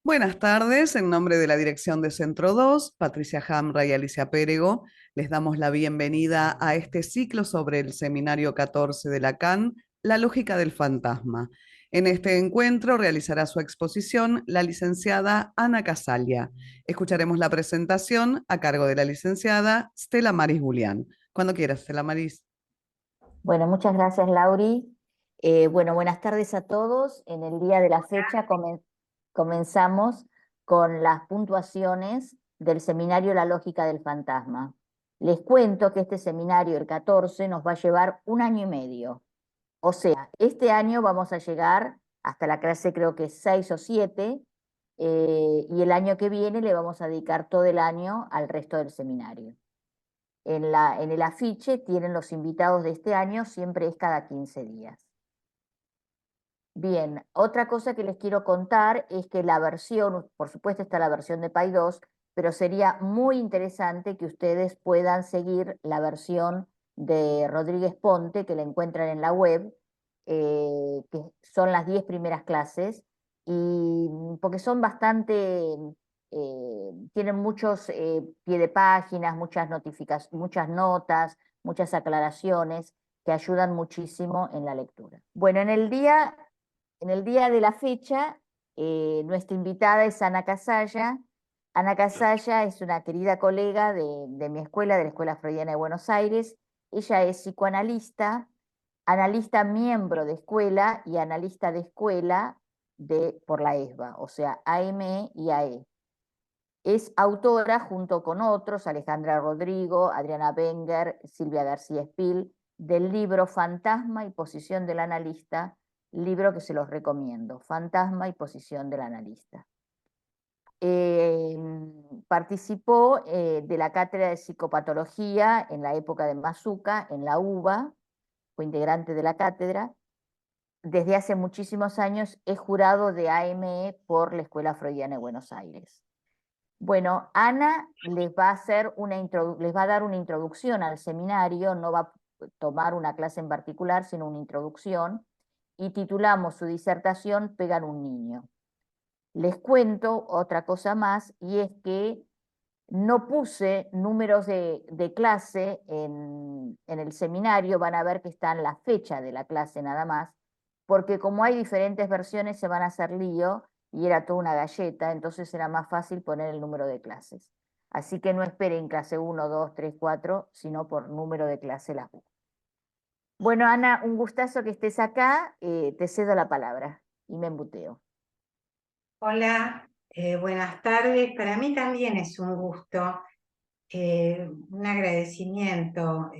Buenas tardes, en nombre de la dirección de Centro 2, Patricia Hamra y Alicia Pérego, les damos la bienvenida a este ciclo sobre el seminario 14 de Lacan, La lógica del fantasma. En este encuentro realizará su exposición la licenciada Ana Casalia. Escucharemos la presentación a cargo de la licenciada Stella Maris Julián. Cuando quieras, Stella Maris. Bueno, muchas gracias, Lauri. Bueno, buenas tardes a todos. En el día de la fecha comenzamos con las puntuaciones del seminario La Lógica del Fantasma. Les cuento que este seminario, el 14, nos va a llevar un año y medio. O sea, este año vamos a llegar hasta la clase creo que 6 o 7, y el año que viene le vamos a dedicar todo el año al resto del seminario. En el afiche tienen los invitados de este año, siempre es cada 15 días. Bien, otra cosa que les quiero contar es que la versión, por supuesto está la versión de Pay 2, pero sería muy interesante que ustedes puedan seguir la versión de Rodríguez Ponte, que la encuentran en la web, que son las 10 primeras clases, y porque son bastante, tienen muchos pie de páginas, muchas muchas notas, muchas aclaraciones que ayudan muchísimo en la lectura. Bueno, en el día de la fecha, nuestra invitada es Ana Casalla. Ana Casalla es una querida colega de mi escuela, de la Escuela Freudiana de Buenos Aires. Ella es psicoanalista, analista miembro de escuela y analista de escuela por la ESBA, o sea, AME y AE. Es autora, junto con otros, Alejandra Rodrigo, Adriana Wenger, Silvia García Espil, del libro Fantasma y Posición del Analista, libro que se los recomiendo, Fantasma y Posición del Analista. Participó de la cátedra de psicopatología en la época de Mazuca, en la UBA, fue integrante de la cátedra. Desde hace muchísimos años es jurado de AME por la Escuela Freudiana de Buenos Aires. Bueno, Ana les va a dar una introducción al seminario, no va a tomar una clase en particular, sino una introducción, y titulamos su disertación Pegan un niño. Les cuento otra cosa más, y es que no puse números de clase en el seminario, van a ver que está en la fecha de la clase nada más, porque como hay diferentes versiones se van a hacer lío y era toda una galleta, entonces era más fácil poner el número de clases. Así que no esperen clase 1, 2, 3, 4, sino por número de clase las busco. Bueno, Ana, un gustazo que estés acá, te cedo la palabra y me embuteo. Hola, buenas tardes. Para mí también es un gusto, un agradecimiento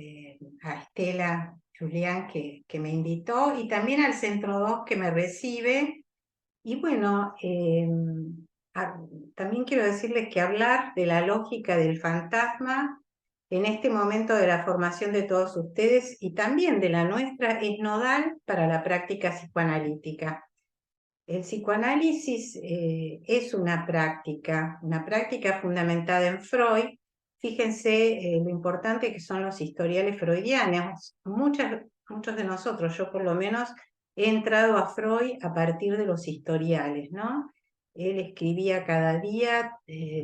a Estela Julián que me invitó y también al Centro 2 que me recibe. Y bueno, también quiero decirles que hablar de la lógica del fantasma en este momento de la formación de todos ustedes y también de la nuestra es nodal para la práctica psicoanalítica. El psicoanálisis es una práctica fundamentada en Freud. Fíjense lo importante que son los historiales freudianos. Muchos de nosotros, yo por lo menos, he entrado a Freud a partir de los historiales, ¿no? Él escribía cada día,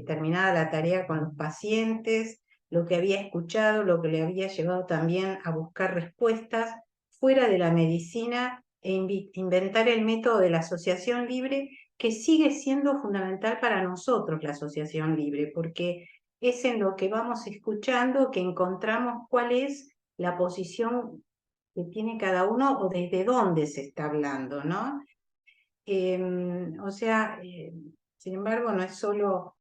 terminada la tarea con los pacientes, lo que había escuchado, lo que le había llevado también a buscar respuestas fuera de la medicina e inventar el método de la asociación libre, que sigue siendo fundamental para nosotros la asociación libre, porque es en lo que vamos escuchando que encontramos cuál es la posición que tiene cada uno o desde dónde se está hablando, ¿no? Sin embargo, no es solo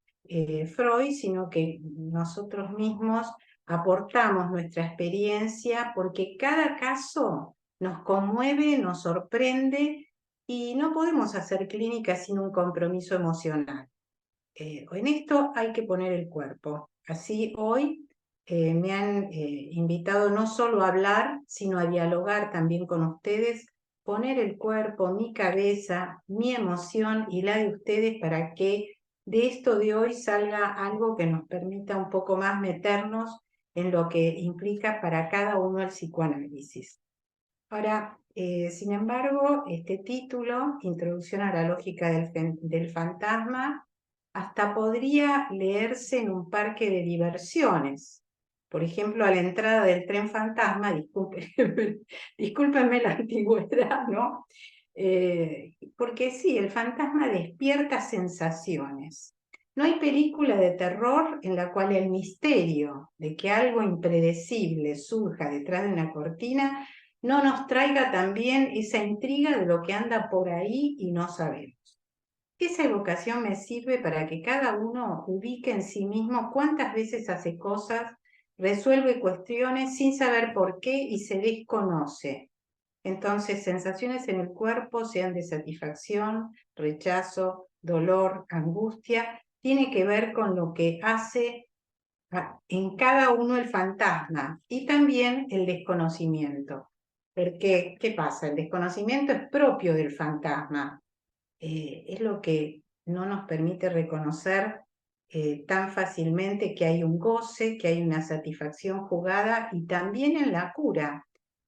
Freud, sino que nosotros mismos aportamos nuestra experiencia porque cada caso nos conmueve, nos sorprende y no podemos hacer clínica sin un compromiso emocional. En esto hay que poner el cuerpo. Así hoy me han invitado no solo a hablar, sino a dialogar también con ustedes, poner el cuerpo, mi cabeza, mi emoción y la de ustedes para que de esto de hoy salga algo que nos permita un poco más meternos en lo que implica para cada uno el psicoanálisis. Ahora, sin embargo, este título, Introducción a la lógica del fantasma, hasta podría leerse en un parque de diversiones. Por ejemplo, a la entrada del tren fantasma, discúlpenme la antigüedad, ¿no? Porque sí, el fantasma despierta sensaciones. No hay película de terror en la cual el misterio de que algo impredecible surja detrás de una cortina no nos traiga también esa intriga de lo que anda por ahí y no sabemos. Esa evocación me sirve para que cada uno ubique en sí mismo cuántas veces hace cosas, resuelve cuestiones sin saber por qué y se desconoce. Entonces, sensaciones en el cuerpo, sean de satisfacción, rechazo, dolor, angustia, tiene que ver con lo que hace en cada uno el fantasma y también el desconocimiento. Porque, ¿qué pasa? El desconocimiento es propio del fantasma, es lo que no nos permite reconocer tan fácilmente que hay un goce, que hay una satisfacción jugada y también en la cura,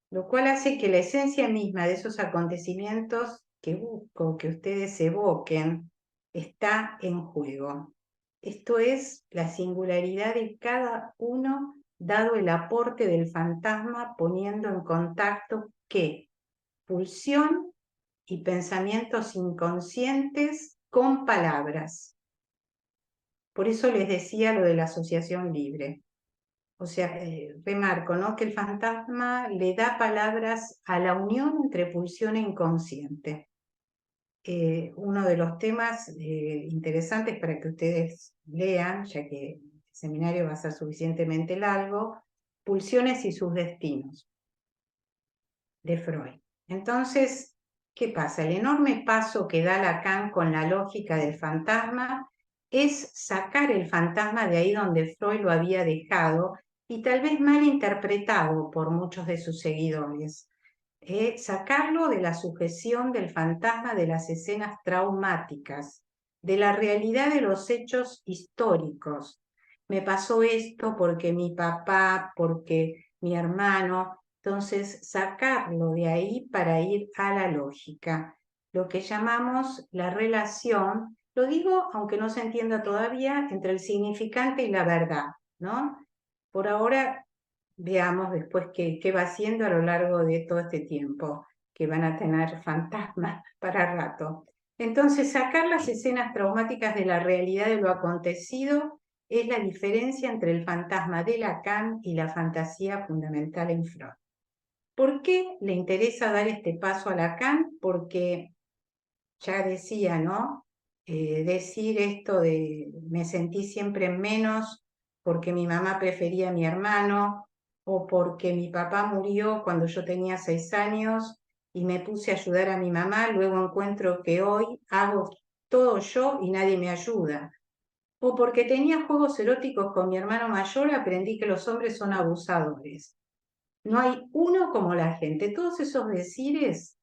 lo cual hace que la esencia misma de esos acontecimientos que busco que ustedes evoquen está en juego. Esto es la singularidad de cada uno dado el aporte del fantasma poniendo en contacto qué, pulsión y pensamientos inconscientes con palabras. Por eso les decía lo de la asociación libre. O sea, remarco, ¿no? Que el fantasma le da palabras a la unión entre pulsión e inconsciente. Uno de los temas interesantes para que ustedes lean, ya que el seminario va a ser suficientemente largo, Pulsiones y sus destinos, de Freud. Entonces, ¿qué pasa? El enorme paso que da Lacan con la lógica del fantasma es sacar el fantasma de ahí donde Freud lo había dejado y tal vez mal interpretado por muchos de sus seguidores. Sacarlo de la sujeción del fantasma de las escenas traumáticas, de la realidad de los hechos históricos. Me pasó esto porque mi papá, porque mi hermano. Entonces, sacarlo de ahí para ir a la lógica, lo que llamamos la relación, lo digo aunque no se entienda todavía, entre el significante y la verdad, ¿no? Por ahora, veamos después qué va haciendo a lo largo de todo este tiempo, que van a tener fantasmas para rato. Entonces, sacar las escenas traumáticas de la realidad de lo acontecido es la diferencia entre el fantasma de Lacan y la fantasía fundamental en Freud. ¿Por qué le interesa dar este paso a Lacan? Porque ya decía, ¿no? Decir esto de me sentí siempre menos porque mi mamá prefería a mi hermano o porque mi papá murió cuando yo tenía 6 años y me puse a ayudar a mi mamá, luego encuentro que hoy hago todo yo y nadie me ayuda. O porque tenía juegos eróticos con mi hermano mayor, aprendí que los hombres son abusadores. No hay uno como la gente. Todos esos decires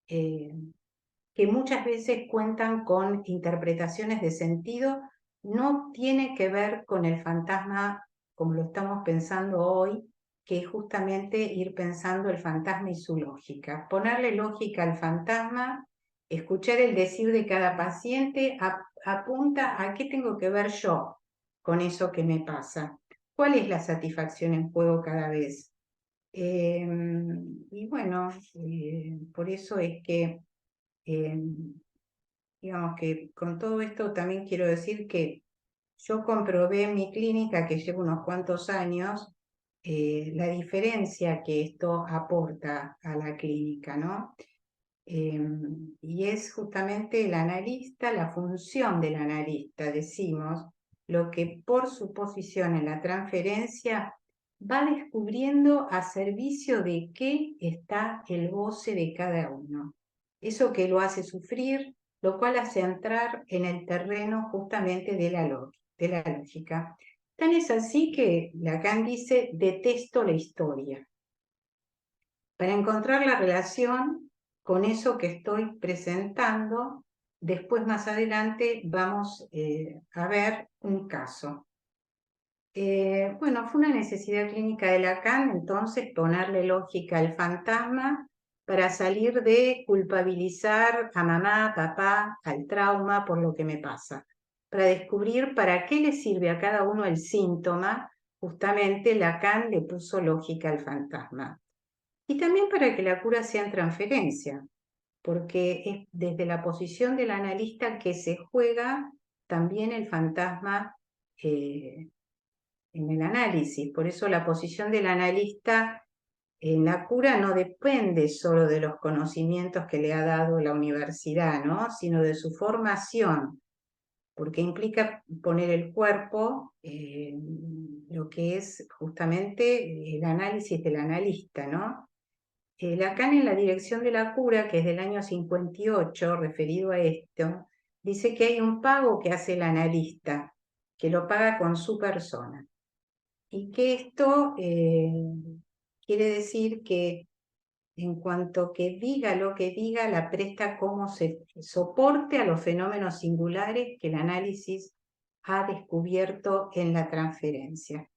que muchas veces cuentan con interpretaciones de sentido, no tiene que ver con el fantasma como lo estamos pensando hoy, que es justamente ir pensando el fantasma y su lógica. Ponerle lógica al fantasma, escuchar el decir de cada paciente, apunta a qué tengo que ver yo con eso que me pasa. ¿Cuál es la satisfacción en juego cada vez? Y bueno, por eso es que, digamos que con todo esto también quiero decir que yo comprobé en mi clínica, que llevo unos cuantos años, la diferencia que esto aporta a la clínica, ¿no? Y es justamente el analista, la función del analista, decimos, lo que por su posición en la transferencia va descubriendo a servicio de qué está el goce de cada uno. Eso que lo hace sufrir, lo cual hace entrar en el terreno justamente de la lógica. Tan es así que Lacan dice, detesto la historia. Para encontrar la relación con eso que estoy presentando, después más adelante vamos a ver un caso. Bueno, fue una necesidad clínica de Lacan, entonces, ponerle lógica al fantasma para salir de culpabilizar a mamá, papá, al trauma por lo que me pasa, para descubrir para qué le sirve a cada uno el síntoma. Justamente Lacan le puso lógica al fantasma. Y también para que la cura sea en transferencia, porque es desde la posición del analista que se juega también el fantasma en el análisis. Por eso la posición del analista en la cura no depende solo de los conocimientos que le ha dado la universidad, ¿no? Sino de su formación, porque implica poner el cuerpo en lo que es justamente el análisis del analista, ¿no? Lacan en la dirección de la cura, que es del año 58, referido a esto, dice que hay un pago que hace el analista, que lo paga con su persona. Y que esto quiere decir que en cuanto que diga lo que diga, la presta como soporte a los fenómenos singulares que el análisis ha descubierto en la transferencia.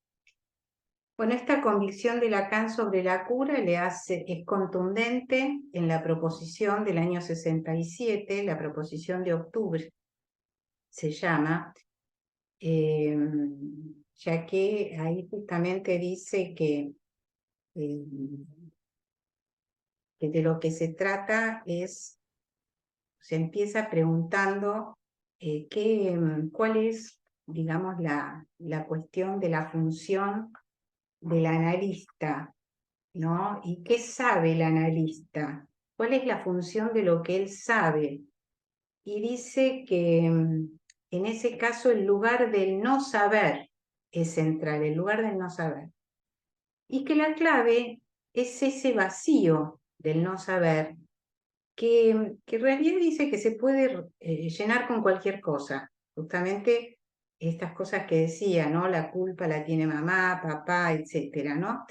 Bueno, esta convicción de Lacan sobre la cura es contundente en la proposición del año 67, la proposición de octubre se llama, ya que ahí justamente dice que de lo que se trata es, se empieza preguntando cuál es, digamos, la cuestión de la función del analista, ¿no? ¿Y qué sabe el analista? ¿Cuál es la función de lo que él sabe? Y dice que en ese caso el lugar del no saber es central, el lugar del no saber. Y que la clave es ese vacío del no saber, que en realidad dice que se puede llenar con cualquier cosa. Justamente estas cosas que decía, ¿no? La culpa la tiene mamá, papá, etcétera, ¿no?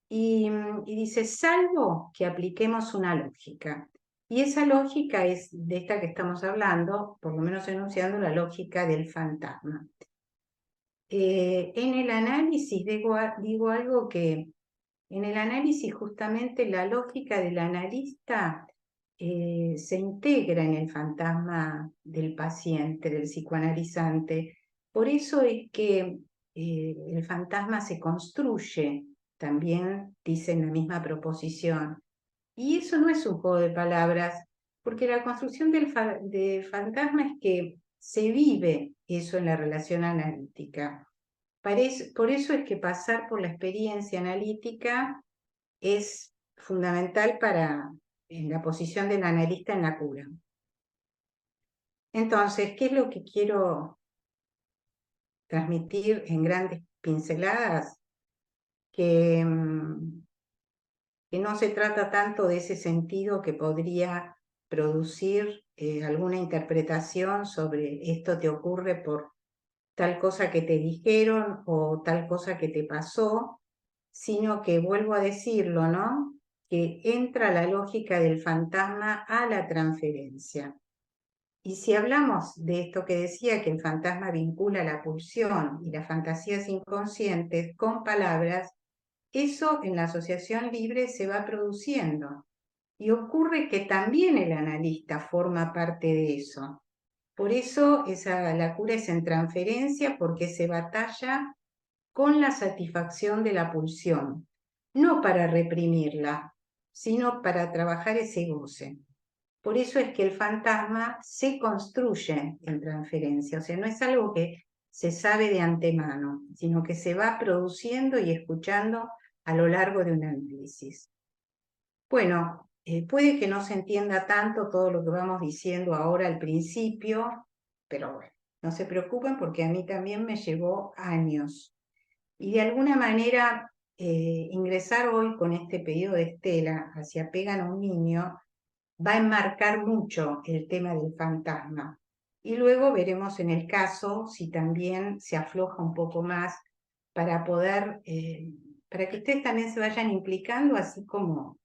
Y dice, salvo que apliquemos una lógica. Y esa lógica es de esta que estamos hablando, por lo menos enunciando la lógica del fantasma. En el análisis digo algo que en el análisis justamente la lógica del analista se integra en el fantasma del paciente, del psicoanalizante. Por eso es que el fantasma se construye, también dice en la misma proposición. Y eso no es un juego de palabras, porque la construcción del fantasma es que se vive eso en la relación analítica. Por eso es que pasar por la experiencia analítica es fundamental en la posición del analista en la cura. Entonces, ¿qué es lo que quiero transmitir en grandes pinceladas? Que no se trata tanto de ese sentido que podría producir alguna interpretación sobre esto te ocurre por tal cosa que te dijeron o tal cosa que te pasó, sino que vuelvo a decirlo, ¿no? Que entra la lógica del fantasma a la transferencia. Y si hablamos de esto que decía, que el fantasma vincula la pulsión y las fantasías inconscientes con palabras, eso en la asociación libre se va produciendo. Y ocurre que también el analista forma parte de eso. Por eso la cura es en transferencia, porque se batalla con la satisfacción de la pulsión, no para reprimirla, sino para trabajar ese goce. Por eso es que el fantasma se construye en transferencia, o sea, no es algo que se sabe de antemano, sino que se va produciendo y escuchando a lo largo de un análisis. Bueno, puede que no se entienda tanto todo lo que vamos diciendo ahora al principio, pero bueno, no se preocupen porque a mí también me llevó años. Y de alguna manera ingresar hoy con este pedido de Estela hacia Pegan a un niño va a enmarcar mucho el tema del fantasma. Y luego veremos en el caso si también se afloja un poco más para poder, para que ustedes también se vayan implicando, así como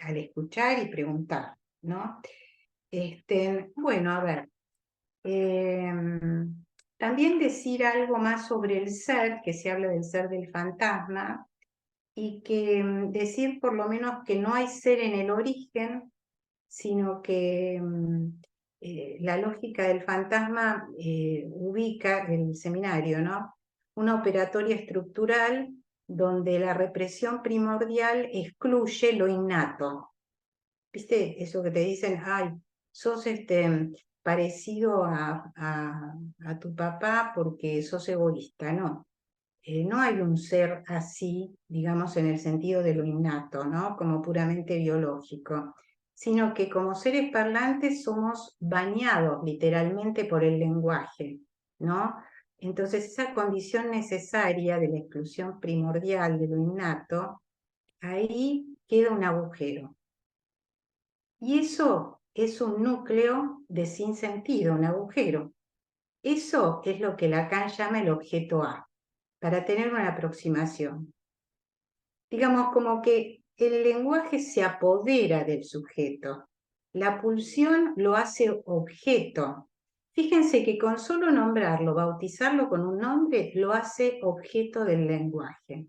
al escuchar y preguntar, ¿no? Bueno, a ver. También decir algo más sobre el ser, que se habla del ser del fantasma, y que decir por lo menos que no hay ser en el origen, sino que la lógica del fantasma ubica el seminario, ¿no? Una operatoria estructural donde la represión primordial excluye lo innato. ¿Viste eso que te dicen? Ay, sos parecido a tu papá porque sos egoísta, ¿no? No hay un ser así, digamos, en el sentido de lo innato, ¿no? Como puramente biológico, sino que como seres parlantes somos bañados literalmente por el lenguaje, ¿no? Entonces esa condición necesaria de la exclusión primordial de lo innato, ahí queda un agujero. Y eso es un núcleo de sinsentido, un agujero. Eso es lo que Lacan llama el objeto A, para tener una aproximación. Digamos, como que el lenguaje se apodera del sujeto. La pulsión lo hace objeto. Fíjense que con solo nombrarlo, bautizarlo con un nombre, lo hace objeto del lenguaje.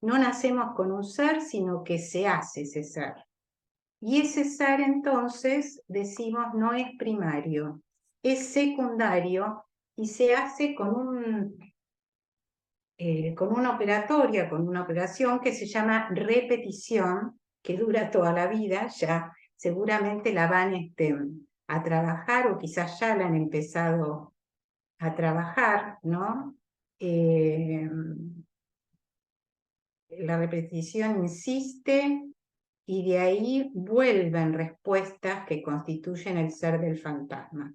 No nacemos con un ser, sino que se hace ese ser. Y ese ser entonces, decimos, no es primario, es secundario y se hace con una operatoria, con una operación que se llama repetición, que dura toda la vida, ya seguramente la van a trabajar o quizás ya la han empezado a trabajar, ¿no? La repetición insiste y de ahí vuelven respuestas que constituyen el ser del fantasma.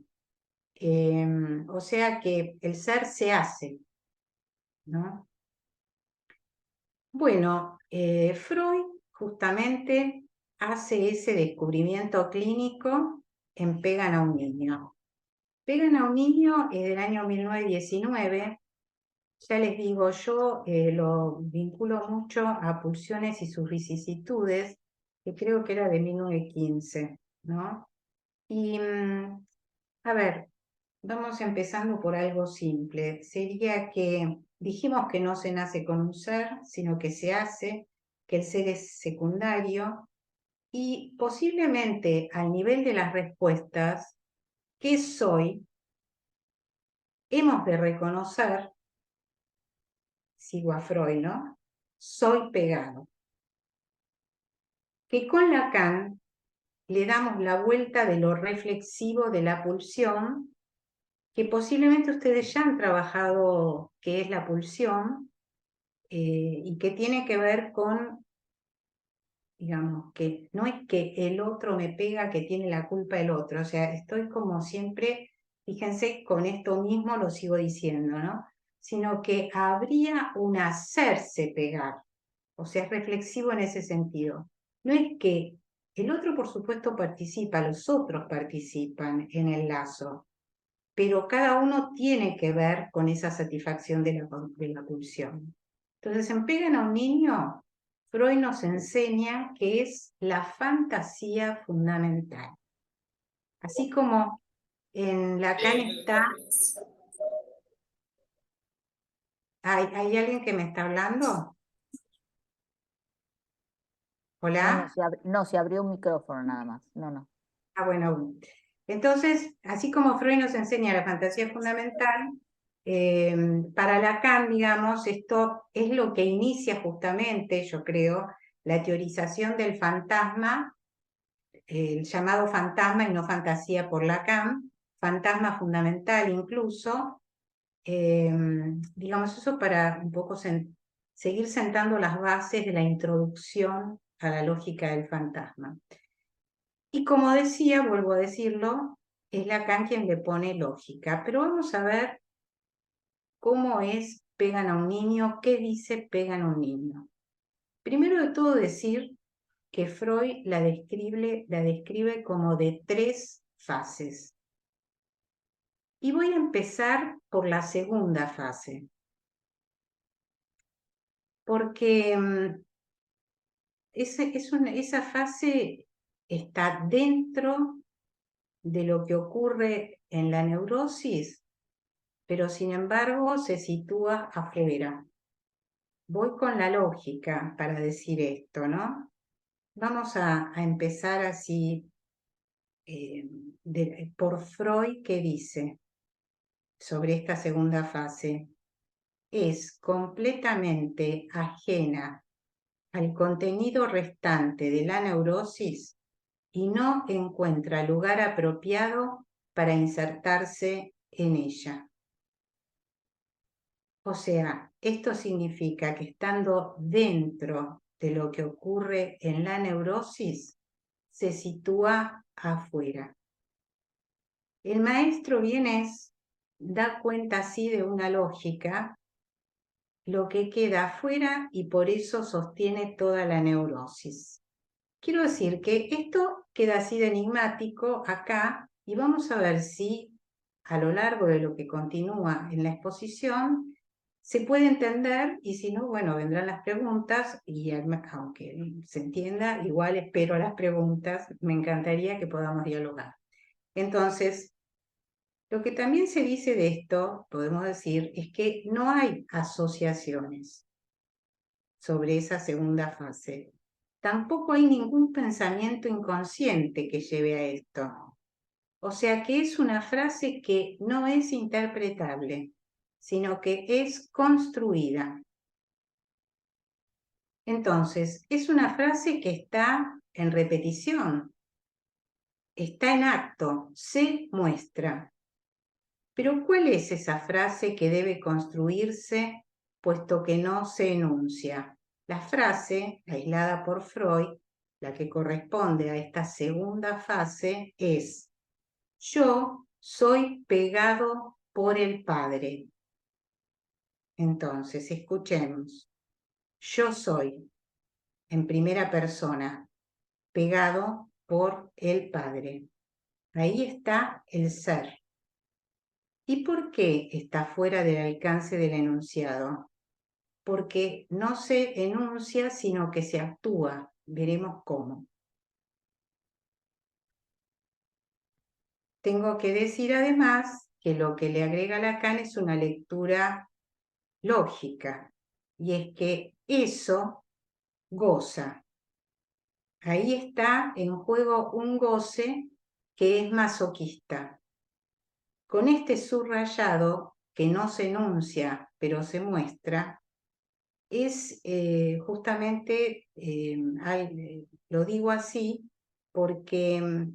O sea que el ser se hace, ¿no? Bueno, Freud justamente hace ese descubrimiento clínico en Pegan a un niño. Pegan a un niño es del año 1919. Ya les digo, yo lo vinculo mucho a Pulsiones y sus vicisitudes, que creo que era de 1915, ¿no? Y, a ver, vamos empezando por algo simple. Sería que dijimos que no se nace con un ser, sino que se hace, que el ser es secundario, y posiblemente al nivel de las respuestas, ¿qué soy? Hemos de reconocer, sigo a Freud, ¿no? Soy pegado. Que con Lacan le damos la vuelta de lo reflexivo de la pulsión, que posiblemente ustedes ya han trabajado qué es la pulsión, y que tiene que ver con, digamos, que no es que el otro me pega, que tiene la culpa el otro, o sea, estoy como siempre, fíjense, con esto mismo lo sigo diciendo, ¿no? Sino que habría un hacerse pegar, o sea, es reflexivo en ese sentido. No es que el otro, por supuesto, participa, los otros participan en el lazo, pero cada uno tiene que ver con esa satisfacción de la pulsión. Entonces, en Pegan a un niño, Freud nos enseña que es la fantasía fundamental. Así como en Lacan está... ¿Hay alguien que me está hablando? ¿Hola? No, se abrió un micrófono nada más. No. Ah, bueno. Entonces, así como Freud nos enseña la fantasía fundamental, para Lacan, digamos, esto es lo que inicia justamente, yo creo, la teorización del fantasma, el llamado fantasma y no fantasía por Lacan, fantasma fundamental incluso, digamos, eso para un poco seguir sentando las bases de la introducción a la lógica del fantasma. Y como decía, vuelvo a decirlo, es Lacan quien le pone lógica. Pero vamos a ver cómo es Pegan a un niño, qué dice Pegan a un niño. Primero de todo decir que Freud la describe como de 3 fases. Y voy a empezar por la segunda fase. Porque esa fase está dentro de lo que ocurre en la neurosis, pero sin embargo se sitúa afuera. voy con la lógica para decir esto, ¿no? Vamos a empezar así por Freud, que dice sobre esta segunda fase: es completamente ajena al contenido restante de la neurosis y no encuentra lugar apropiado para insertarse en ella. O sea, esto significa que estando dentro de lo que ocurre en la neurosis, se sitúa afuera. El maestro Vienes da cuenta así de una lógica, lo que queda afuera, y por eso sostiene toda la neurosis. Quiero decir que esto queda así de enigmático acá, y vamos a ver si a lo largo de lo que continúa en la exposición se puede entender, y si no, bueno, vendrán las preguntas, y aunque se entienda, igual espero las preguntas, me encantaría que podamos dialogar. Entonces, lo que también se dice de esto, podemos decir, es que no hay asociaciones sobre esa segunda fase. Tampoco hay ningún pensamiento inconsciente que lleve a esto. O sea que es una frase que no es interpretable, sino que es construida. Entonces, es una frase que está en repetición, está en acto, se muestra. Pero ¿cuál es esa frase que debe construirse puesto que no se enuncia? La frase, aislada por Freud, la que corresponde a esta segunda fase, es: yo soy pegado por el Padre. Entonces, escuchemos. Yo soy, en primera persona, pegado por el Padre. Ahí está el ser. ¿Y por qué está fuera del alcance del enunciado? Porque no se enuncia, sino que se actúa. Veremos cómo. Tengo que decir además que lo que le agrega Lacan es una lectura lógica, y es que eso goza. Ahí está en juego un goce que es masoquista. Con este subrayado, que no se enuncia, pero se muestra, es justamente, lo digo así, porque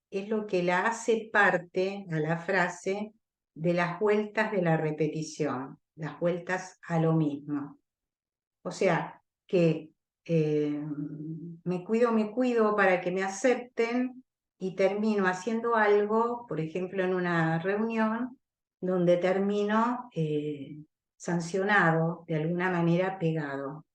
es lo que la hace parte a la frase de las vueltas de la repetición, las vueltas a lo mismo. O sea, que me cuido para que me acepten, y termino haciendo algo, por ejemplo, en una reunión, donde termino sancionado, de alguna manera pegado.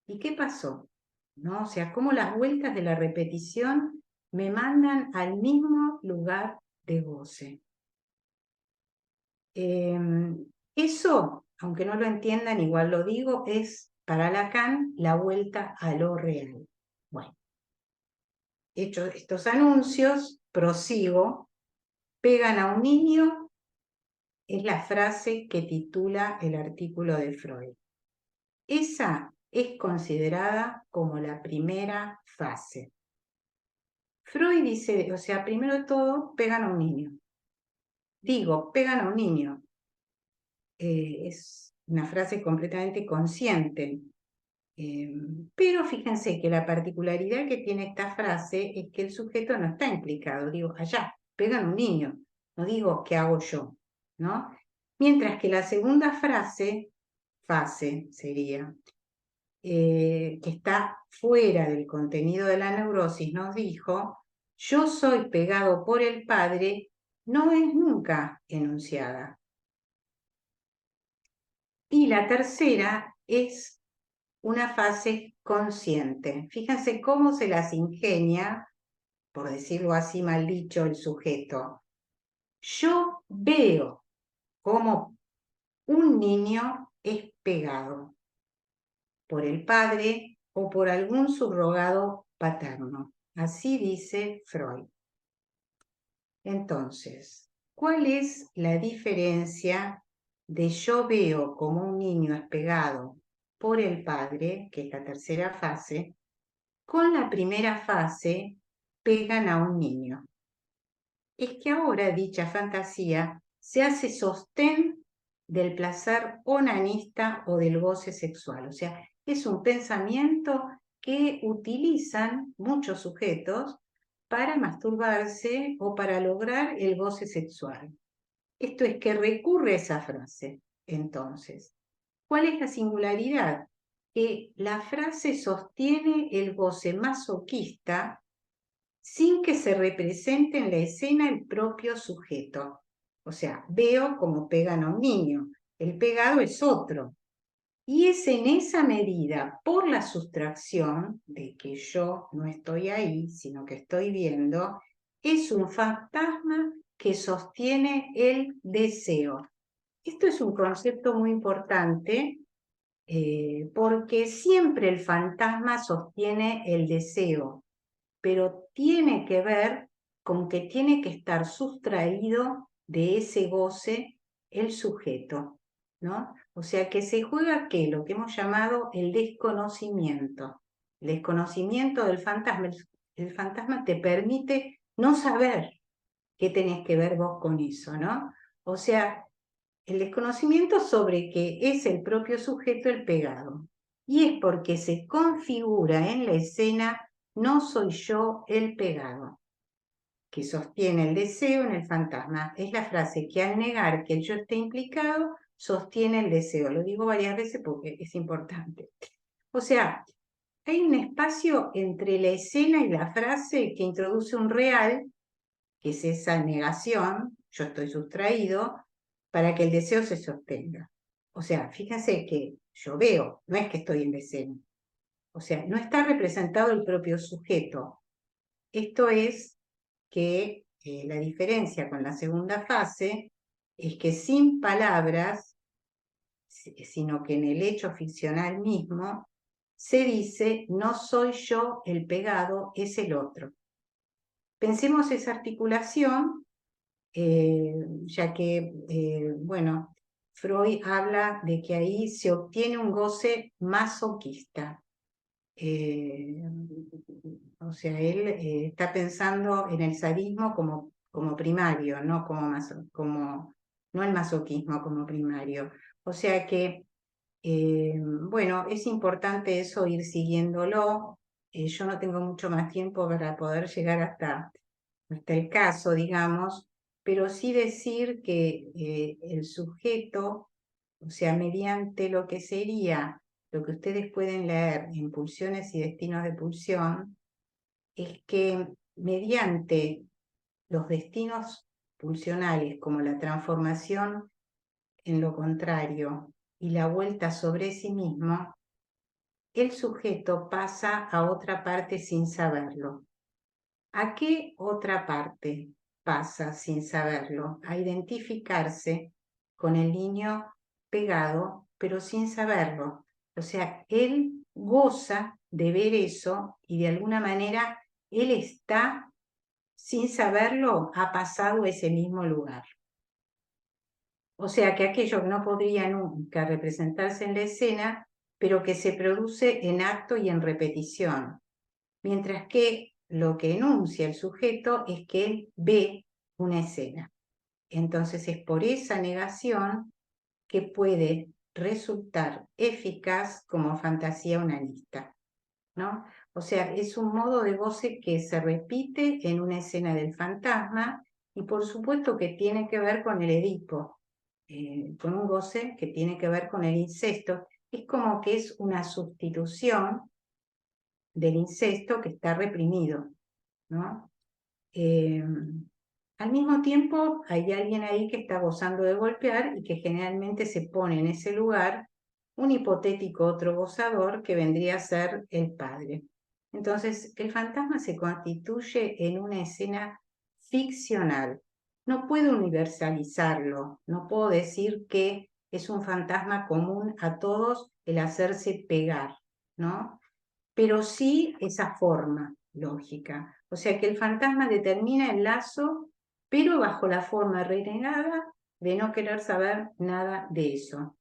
¿Y qué pasó? ¿No? O sea, cómo las vueltas de la repetición me mandan al mismo lugar de goce. Eso, aunque no lo entiendan, igual lo digo, es para Lacan la vuelta a lo real. Bueno, hechos estos anuncios, prosigo. Pegan a un niño es la frase que titula el artículo de Freud. Esa es considerada como la primera fase. Freud dice, o sea, primero de todo, pegan a un niño. Digo, pegan a un niño. Es una frase completamente consciente. Pero fíjense que la particularidad que tiene esta frase es que el sujeto no está implicado. Digo, allá, pegan a un niño. No digo, ¿qué hago yo? ¿No? Mientras que la segunda fase sería, que está fuera del contenido de la neurosis, nos dijo: yo soy pegado por el Padre, no es nunca enunciada. Y la tercera es una fase consciente. Fíjense cómo se las ingenia, por decirlo así mal dicho, el sujeto. Yo veo cómo un niño es pegado por el padre o por algún subrogado paterno. Así dice Freud. Entonces, ¿cuál es la diferencia de yo veo como un niño es pegado por el padre, que es la tercera fase, con la primera fase pegan a un niño. Es que ahora dicha fantasía se hace sostén del placer onanista o del goce sexual. O sea, es un pensamiento que utilizan muchos sujetos para masturbarse o para lograr el goce sexual. Esto es que recurre a esa frase. Entonces, ¿cuál es la singularidad? Que la frase sostiene el goce masoquista sin que se represente en la escena el propio sujeto. O sea, veo como pegan a un niño, el pegado es otro. Y es en esa medida, por la sustracción de que yo no estoy ahí, sino que estoy viendo, es un fantasma que sostiene el deseo. Esto es un concepto muy importante porque siempre el fantasma sostiene el deseo, pero tiene que ver con que tiene que estar sustraído de ese goce el sujeto, ¿no? O sea que se juega ¿qué? Lo que hemos llamado el desconocimiento. El desconocimiento del fantasma. El fantasma te permite no saber qué tenés que ver vos con eso, ¿no? O sea, el desconocimiento sobre que es el propio sujeto el pegado. Y es porque se configura en la escena no soy yo el pegado, que sostiene el deseo en el fantasma. Es la frase que al negar que el yo esté implicado, sostiene el deseo. Lo digo varias veces porque es importante. O sea, hay un espacio entre la escena y la frase que introduce un real, que es esa negación, yo estoy sustraído, para que el deseo se sostenga. O sea, fíjense que yo veo, no es que estoy en escena. O sea, no está representado el propio sujeto. Esto es que la diferencia con la segunda fase es que sin palabras, sino que en el hecho ficcional mismo, se dice, no soy yo el pegado, es el otro. Pensemos esa articulación, ya que, bueno, Freud habla de que ahí se obtiene un goce masoquista. O sea, él está pensando en el sadismo como primario, no no el masoquismo como primario. O sea que, bueno, es importante eso ir siguiéndolo. Yo no tengo mucho más tiempo para poder llegar hasta el caso, digamos, pero sí decir que el sujeto, o sea, mediante lo que sería lo que ustedes pueden leer en Pulsiones y Destinos de Pulsión, es que mediante los destinos pulsionales, como la transformación en lo contrario y la vuelta sobre sí mismo, el sujeto pasa a otra parte sin saberlo. ¿A qué otra parte pasa sin saberlo? A identificarse con el niño pegado, pero sin saberlo. O sea, él goza de ver eso y de alguna manera él está, sin saberlo, ha pasado a ese mismo lugar. O sea, que aquello que no podría nunca representarse en la escena, pero que se produce en acto y en repetición. Mientras que lo que enuncia el sujeto es que él ve una escena. Entonces es por esa negación que puede resultar eficaz como fantasía onanista, ¿no? O sea, es un modo de goce que se repite en una escena del fantasma y por supuesto que tiene que ver con el Edipo, con un goce que tiene que ver con el incesto. Es como que es una sustitución del incesto que está reprimido, ¿no? Al mismo tiempo, hay alguien ahí que está gozando de golpear y que generalmente se pone en ese lugar un hipotético otro gozador que vendría a ser el padre. Entonces, el fantasma se constituye en una escena ficcional. No puedo universalizarlo, no puedo decir que es un fantasma común a todos el hacerse pegar, ¿no? Pero sí esa forma lógica. O sea que el fantasma determina el lazo, pero bajo la forma renegada de no querer saber nada de eso.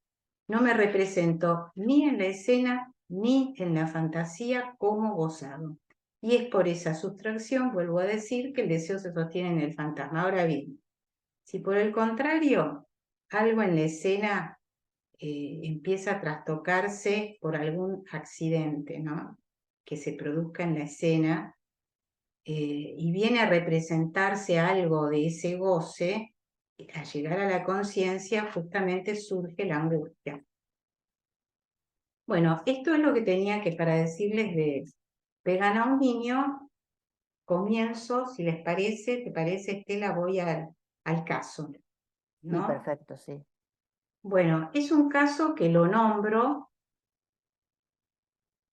No me represento ni en la escena ni en la fantasía como gozado. Y es por esa sustracción, vuelvo a decir, que el deseo se sostiene en el fantasma. Ahora bien, si por el contrario algo en la escena empieza a trastocarse por algún accidente, ¿no?, que se produzca en la escena, y viene a representarse algo de ese goce, al llegar a la conciencia justamente surge la angustia. Bueno, esto es lo que tenía que para decirles de Pegan a un niño. Comienzo, si les parece, ¿te parece, Estela? Voy al caso, Sí, ¿no? perfecto, sí. Bueno, es un caso que lo nombro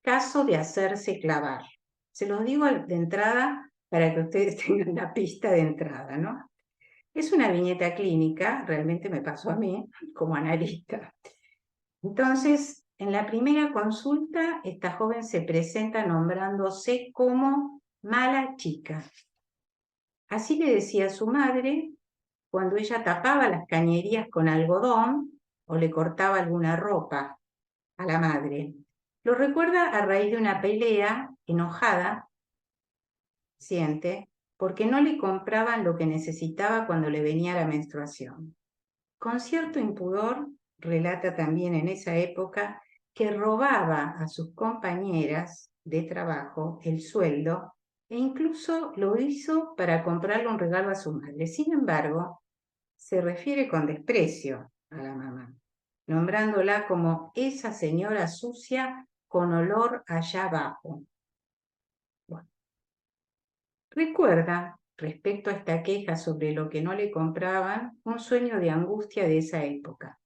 caso de hacerse clavar. Se los digo de entrada para que ustedes tengan la pista de entrada, ¿no? Es una viñeta clínica, realmente me pasó a mí como analista. Entonces, en la primera consulta, esta joven se presenta nombrándose como mala chica. Así le decía a su madre cuando ella tapaba las cañerías con algodón o le cortaba alguna ropa a la madre. Lo recuerda a raíz de una pelea enojada, siente, porque no le compraban lo que necesitaba cuando le venía la menstruación. Con cierto impudor, relata también en esa época que robaba a sus compañeras de trabajo el sueldo e incluso lo hizo para comprarle un regalo a su madre. Sin embargo, se refiere con desprecio a la mamá, nombrándola como esa señora sucia con olor allá abajo. Bueno, recuerda, respecto a esta queja sobre lo que no le compraban, un sueño de angustia de esa época.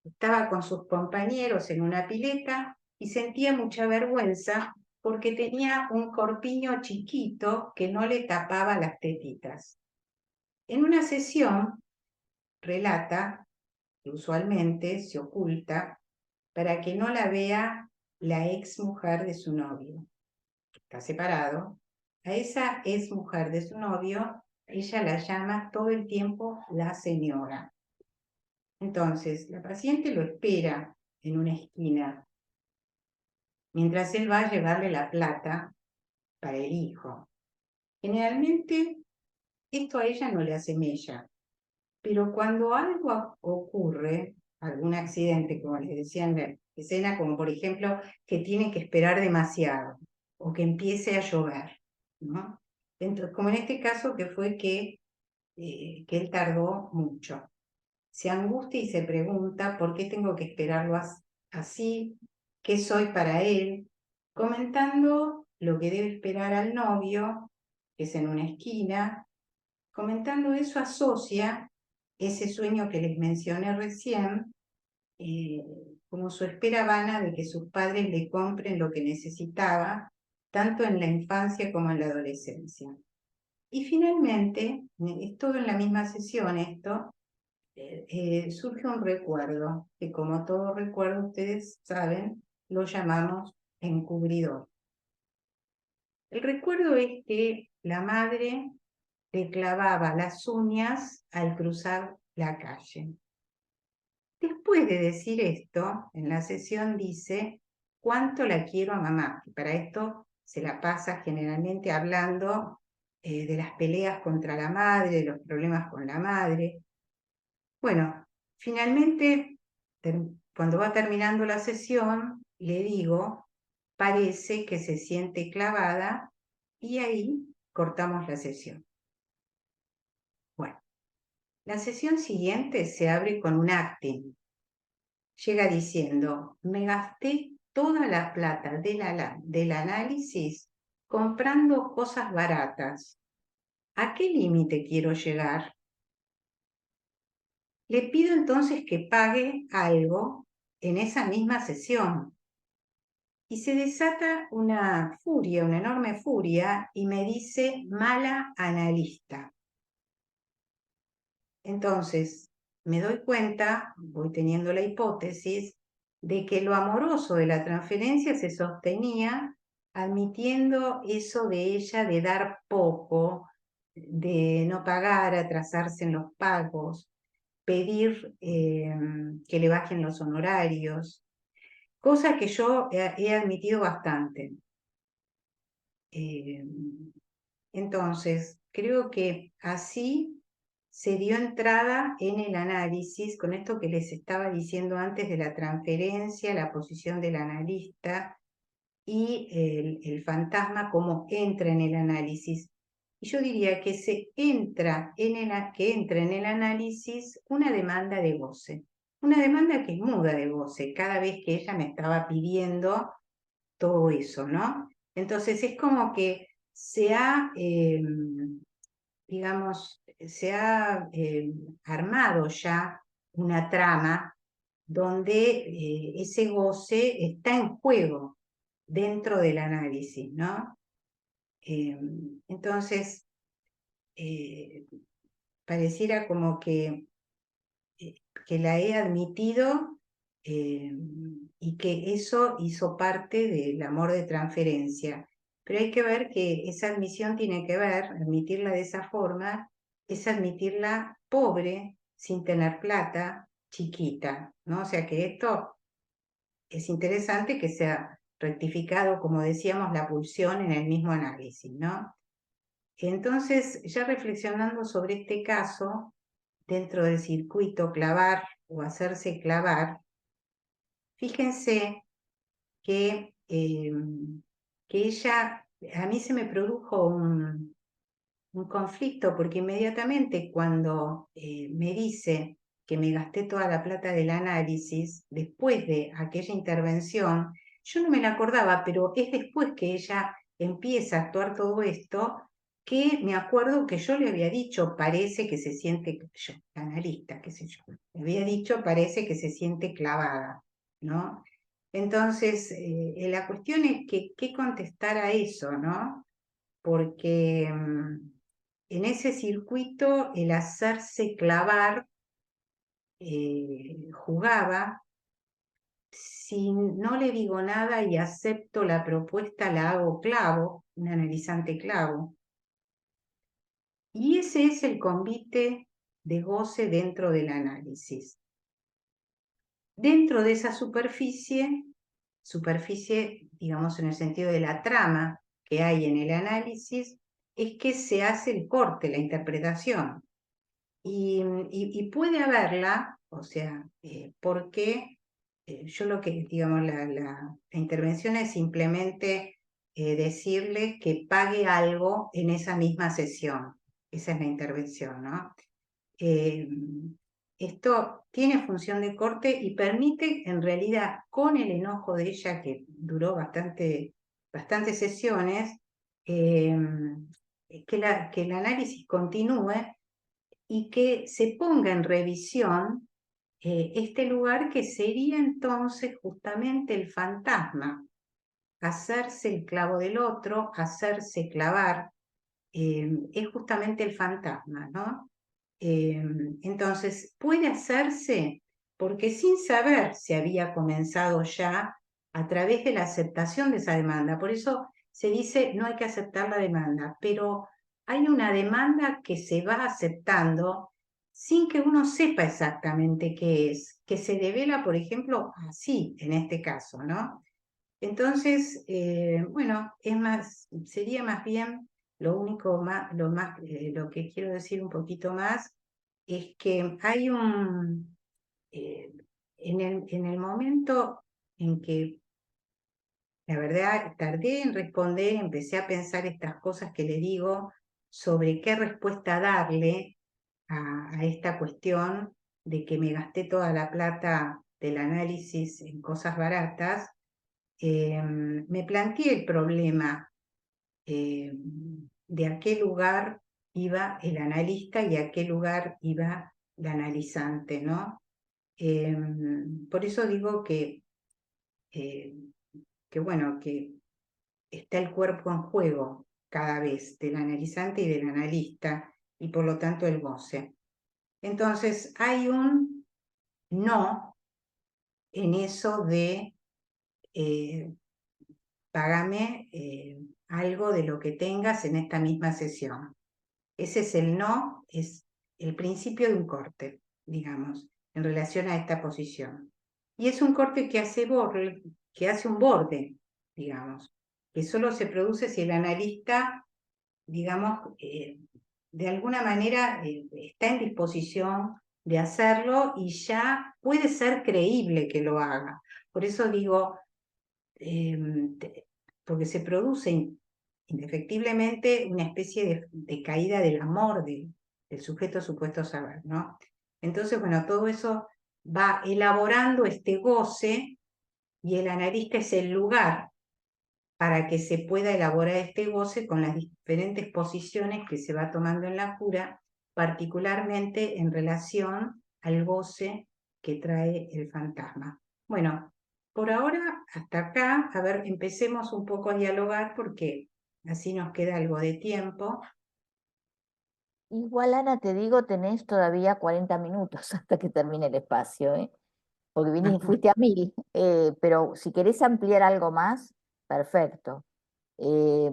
Estaba con sus compañeros en una pileta y sentía mucha vergüenza porque tenía un corpiño chiquito que no le tapaba las tetitas. En una sesión, relata que usualmente se oculta para que no la vea la ex mujer de su novio, que está separado. A esa ex mujer de su novio, ella la llama todo el tiempo la señora. Entonces, la paciente lo espera en una esquina, mientras él va a llevarle la plata para el hijo. Generalmente, esto a ella no le hace mella, pero cuando algo ocurre, algún accidente, como les decía en la escena, como por ejemplo que tiene que esperar demasiado o que empiece a llover, ¿no? Entonces, como en este caso que fue que él tardó mucho. Se angustia y se pregunta por qué tengo que esperarlo así, qué soy para él, comentando lo que debe esperar al novio, que es en una esquina. Comentando eso asocia ese sueño que les mencioné recién, eh, como su espera vana de que sus padres le compren lo que necesitaba, tanto en la infancia como en la adolescencia. Y finalmente, es todo en la misma sesión esto, surge un recuerdo, que como todo recuerdo ustedes saben, lo llamamos encubridor. El recuerdo es que la madre le clavaba las uñas al cruzar la calle. Después de decir esto, en la sesión dice, ¿cuánto la quiero a mamá? Y para esto se la pasa generalmente hablando de las peleas contra la madre, de los problemas con la madre. Bueno, finalmente, cuando va terminando la sesión, le digo, parece que se siente clavada y ahí cortamos la sesión. Bueno, la sesión siguiente se abre con un acting. Llega diciendo, me gasté toda la plata del análisis comprando cosas baratas. ¿A qué límite quiero llegar? Le pido entonces que pague algo en esa misma sesión. Y se desata una furia, una enorme furia, y me dice mala analista. Entonces, me doy cuenta, voy teniendo la hipótesis, de que lo amoroso de la transferencia se sostenía admitiendo eso de ella de dar poco, de no pagar, atrasarse en los pagos, pedir que le bajen los honorarios, cosa que yo he admitido bastante. Entonces, creo que así se dio entrada en el análisis, con esto que les estaba diciendo antes de la transferencia, la posición del analista y el fantasma, cómo entra en el análisis. Y yo diría que entra en el análisis una demanda de goce, una demanda que es muda de goce, cada vez que ella me estaba pidiendo todo eso, ¿no? Entonces es como que digamos, se ha armado ya una trama donde ese goce está en juego dentro del análisis, ¿no? Entonces, pareciera como que la he admitido y que eso hizo parte del amor de transferencia. Pero hay que ver que esa admisión tiene que ver, admitirla de esa forma, es admitirla pobre, sin tener plata, chiquita, ¿no? O sea que esto es interesante que sea rectificado, como decíamos, la pulsión en el mismo análisis, ¿no? Entonces, ya reflexionando sobre este caso, dentro del circuito clavar o hacerse clavar, fíjense que ella, a mí se me produjo un conflicto, porque inmediatamente cuando me dice que me gasté toda la plata del análisis, después de aquella intervención, yo no me la acordaba, pero es después que ella empieza a actuar todo esto, que me acuerdo que yo le había dicho, parece que se siente, yo, la analista, qué sé yo, le había dicho, parece que se siente clavada, ¿no? Entonces, la cuestión es que, ¿qué contestar a eso, no? Porque en ese circuito el hacerse clavar jugaba, si no le digo nada y acepto la propuesta, la hago clavo, un analizante clavo. Y ese es el convite de goce dentro del análisis. Dentro de esa superficie, digamos en el sentido de la trama que hay en el análisis, es que se hace el corte, la interpretación. Y puede haberla, o sea, porque yo lo que, digamos, la intervención es simplemente decirle que pague algo en esa misma sesión. Esa es la intervención, ¿no? Esto tiene función de corte y permite, en realidad, con el enojo de ella, que duró bastantes sesiones, que el análisis continúe y que se ponga en revisión este lugar que sería entonces justamente el fantasma, hacerse el clavo del otro, hacerse clavar, es justamente el fantasma, ¿no? Entonces, puede hacerse porque sin saber si había comenzado ya a través de la aceptación de esa demanda. Por eso se dice no hay que aceptar la demanda, pero hay una demanda que se va aceptando sin que uno sepa exactamente qué es, que se devela, por ejemplo, así en este caso, ¿no? Entonces, bueno, sería más bien lo que quiero decir un poquito más es que hay en el momento en que la verdad tardé en responder, empecé a pensar estas cosas que le digo sobre qué respuesta darle a esta cuestión de que me gasté toda la plata del análisis en cosas baratas. Me planteé el problema de a qué lugar iba el analista y a qué lugar iba la analizante, ¿no? Por eso digo bueno, que está el cuerpo en juego cada vez del analizante y del analista y por lo tanto el goce. Entonces hay un no en eso de págame algo de lo que tengas en esta misma sesión. Ese es el no, es el principio de un corte. digamos, en relación a esta posición. Y es un corte que hace un borde, digamos, que solo se produce si el analista, digamos, de alguna manera está en disposición de hacerlo y ya puede ser creíble que lo haga. Por eso digo, porque se produce indefectiblemente una especie de caída del amor del sujeto supuesto saber, ¿no? Entonces, bueno, todo eso va elaborando este goce y el analista es el lugar para que se pueda elaborar este goce con las diferentes posiciones que se va tomando en la cura, particularmente en relación al goce que trae el fantasma. Bueno, por ahora hasta acá, a ver, empecemos un poco a dialogar porque así nos queda algo de tiempo. Igual, Ana, te digo, tenés todavía 40 minutos hasta que termine el espacio, ¿eh? Porque fuiste a 1000, pero si querés ampliar algo más, perfecto. Eh,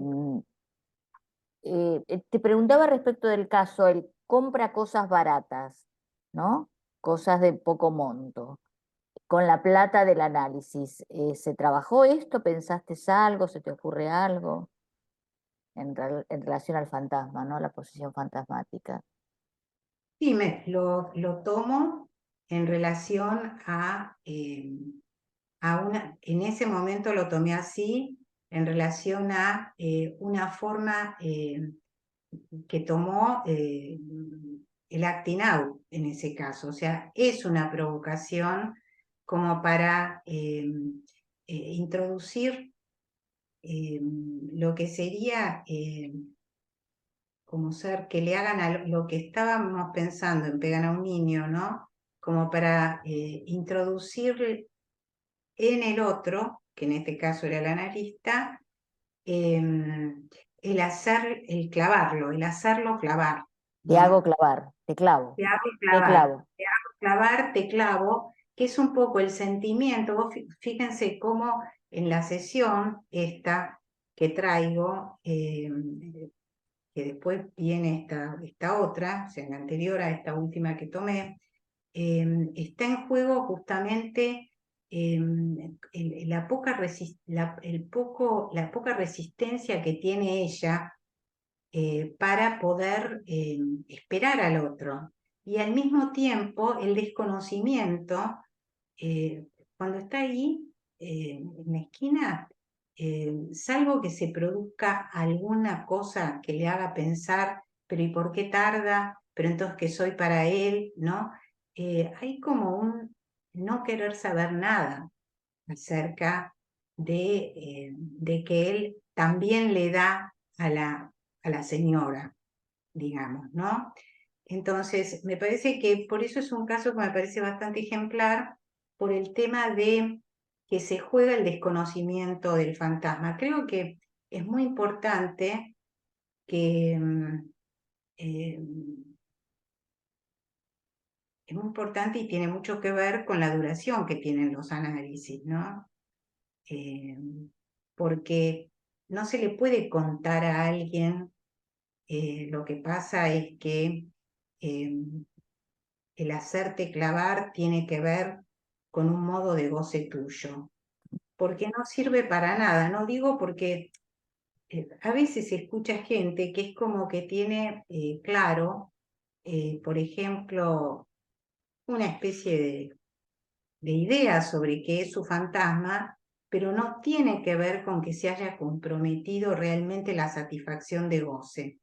Te preguntaba respecto del caso, él compra cosas baratas, ¿no? Cosas de poco monto. Con la plata del análisis, ¿se trabajó esto? ¿Pensaste algo? ¿Se te ocurre algo en relación al fantasma, ¿no? La posición fantasmática. Sí, lo tomo en relación en ese momento lo tomé así, en relación a una forma que tomó el acting out en ese caso. O sea, es una provocación como para introducir lo que sería como ser que le hagan lo que estábamos pensando en pegar a un niño, ¿no? Como para introducir en el otro, que en este caso era el analista, el clavarlo, el hacerlo clavar, Te hago ¿no? clavar, te clavo, Te hago te clavar, clavo. te hago clavar, te clavo, que es un poco el sentimiento. Vos fíjense cómo en la sesión esta que traigo, que después viene esta otra, o sea, la anterior a esta última que tomé, está en juego justamente la poca resistencia que tiene ella para poder esperar al otro. Y al mismo tiempo el desconocimiento, eh, cuando está ahí en la esquina, salvo que se produzca alguna cosa que le haga pensar, pero ¿y por qué tarda? Pero entonces que soy para él, ¿no? Hay como un no querer saber nada acerca de que él también le da a la señora, digamos, ¿no? Entonces, me parece que por eso es un caso que me parece bastante ejemplar por el tema de que se juega el desconocimiento del fantasma. Creo que es muy importante que eh, es muy importante y tiene mucho que ver con la duración que tienen los análisis, ¿no? Eh, Porque no se le puede contar a alguien, lo que pasa es que el hacerte clavar tiene que ver con un modo de goce tuyo, porque no sirve para nada, no digo porque a veces se escucha gente que es como que tiene claro, por ejemplo, una especie de idea sobre qué es su fantasma, pero no tiene que ver con que se haya comprometido realmente la satisfacción de goce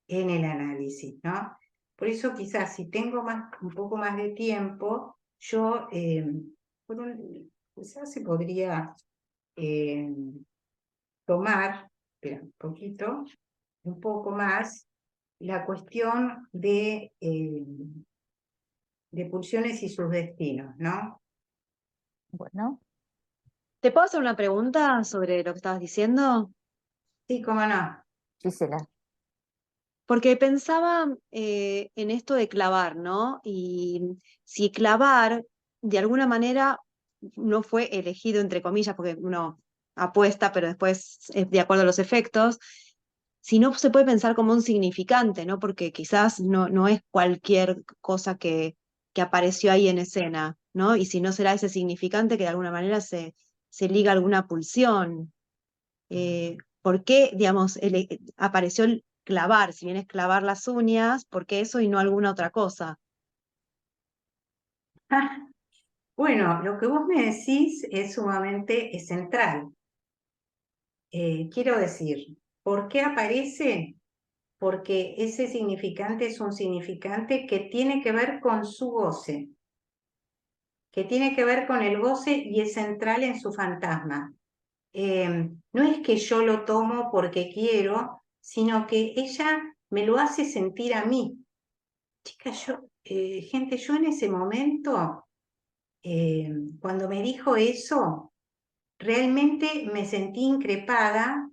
en el análisis, ¿no? Por eso quizás si tengo un poco más de tiempo, yo quizás se podría eh, tomar, espera un poquito, un poco más, la cuestión de pulsiones y sus destinos, ¿no? Bueno, ¿Te puedo hacer una pregunta sobre lo que estabas diciendo? Sí, cómo no. Gisela. Porque pensaba en esto de clavar, ¿no? Y si clavar, de alguna manera, no fue elegido, entre comillas, porque uno apuesta, pero después es de acuerdo a los efectos, si no se puede pensar como un significante, ¿no? Porque quizás no es cualquier cosa que que apareció ahí en escena, ¿no? Y si no será ese significante que de alguna manera se liga a alguna pulsión. ¿Por qué, digamos, apareció el clavar, si bien es clavar las uñas, por qué eso y no alguna otra cosa? Bueno, lo que vos me decís es sumamente central. Quiero decir, ¿por qué aparece? Porque ese significante es un significante que tiene que ver con su goce, que tiene que ver con el goce y es central en su fantasma. No es que yo lo tomo porque quiero, sino que ella me lo hace sentir a mí. Chica, gente, yo en ese momento, cuando me dijo eso, realmente me sentí increpada,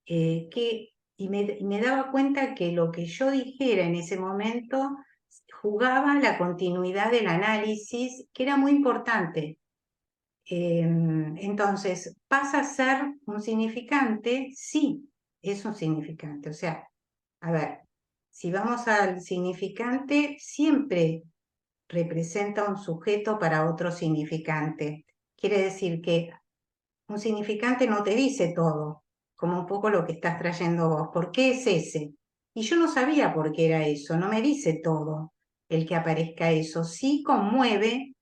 y me daba cuenta que lo que yo dijera en ese momento jugaba la continuidad del análisis, que era muy importante. Entonces, ¿pasa a ser un significante? Sí, es un significante. O sea, a ver, si vamos al significante, siempre representa un sujeto para otro significante. Quiere decir que un significante no te dice todo, como un poco lo que estás trayendo vos. ¿Por qué es ese? Y yo no sabía por qué era eso, no me dice todo el que aparezca eso. Sí conmueve,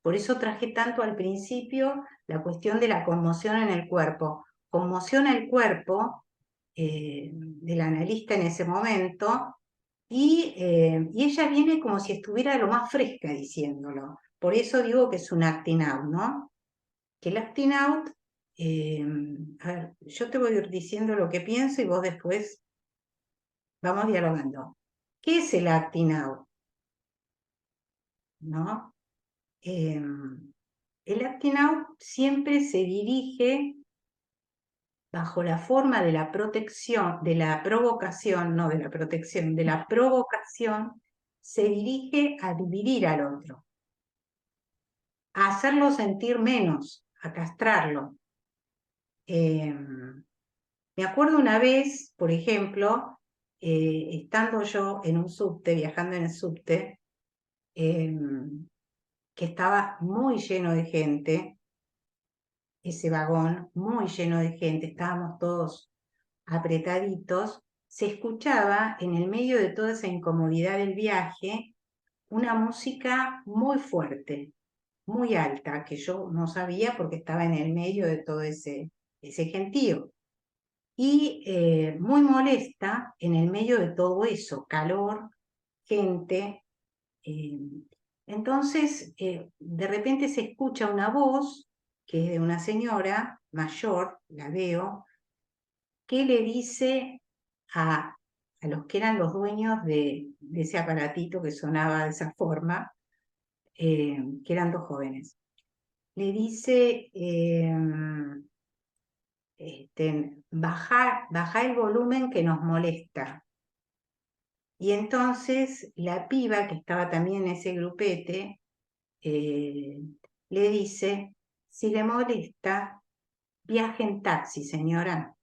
por eso traje tanto al principio la cuestión de la conmoción en el cuerpo. Conmociona el cuerpo del analista en ese momento y ella viene como si estuviera lo más fresca diciéndolo. Por eso digo que es un acting out, ¿no? Que el acting out, a ver, yo te voy a ir diciendo lo que pienso y vos después vamos dialogando. ¿Qué es el acting out? ¿No? El acting out siempre se dirige bajo la forma de la protección, de la provocación, no de la protección, de la provocación, se dirige a dividir al otro, a hacerlo sentir menos, a castrarlo. Me acuerdo una vez, por ejemplo, estando yo en un subte, viajando en el subte, que estaba muy lleno de gente, ese vagón muy lleno de gente, estábamos todos apretaditos, se escuchaba en el medio de toda esa incomodidad del viaje una música muy fuerte, muy alta, que yo no sabía porque estaba en el medio de todo ese gentío. Y muy molesta en el medio de todo eso, calor, gente. eh, entonces, de repente se escucha una voz, que es de una señora mayor, la veo, que le dice a los que eran los dueños de ese aparatito que sonaba de esa forma, que eran dos jóvenes. Le dice, baja el volumen que nos molesta. Y entonces la piba, que estaba también en ese grupete, le dice, si le molesta, viaje en taxi, señora.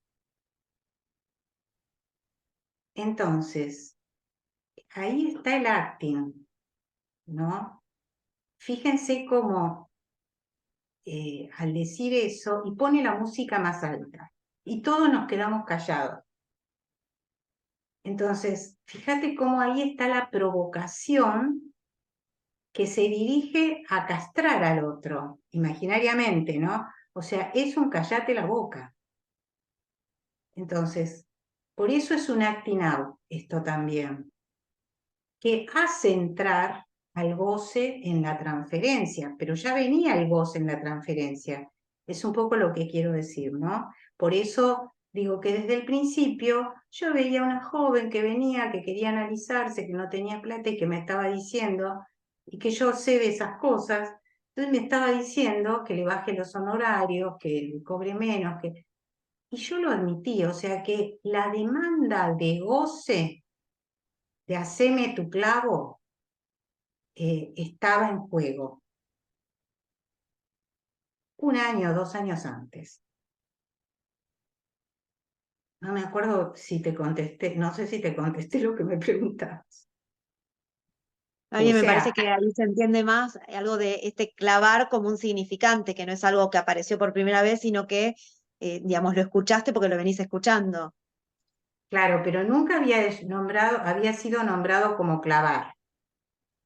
Entonces, ahí está el acting, ¿no? Fíjense cómo al decir eso, y pone la música más alta, y todos nos quedamos callados. Entonces, fíjate cómo ahí está la provocación que se dirige a castrar al otro, imaginariamente, ¿no? O sea, es un cállate la boca. Entonces, por eso es un acting out esto también, que hace entrar al goce en la transferencia, pero ya venía el goce en la transferencia. Es un poco lo que quiero decir, ¿no? Por eso digo que desde el principio yo veía a una joven que venía, que quería analizarse, que no tenía plata y que me estaba diciendo, y que yo sé de esas cosas, entonces me estaba diciendo que le baje los honorarios, que le cobre menos, que... Y yo lo admití, o sea que la demanda de goce, de haceme tu clavo, estaba en juego 1 año, 2 años antes. No me acuerdo si te contesté, no sé si te contesté lo que me preguntabas. A mí O me parece sea, que ahí se entiende más algo de este clavar como un significante, que no es algo que apareció por primera vez, sino que, digamos, lo escuchaste porque lo venís escuchando. claro, pero nunca había sido nombrado como clavar.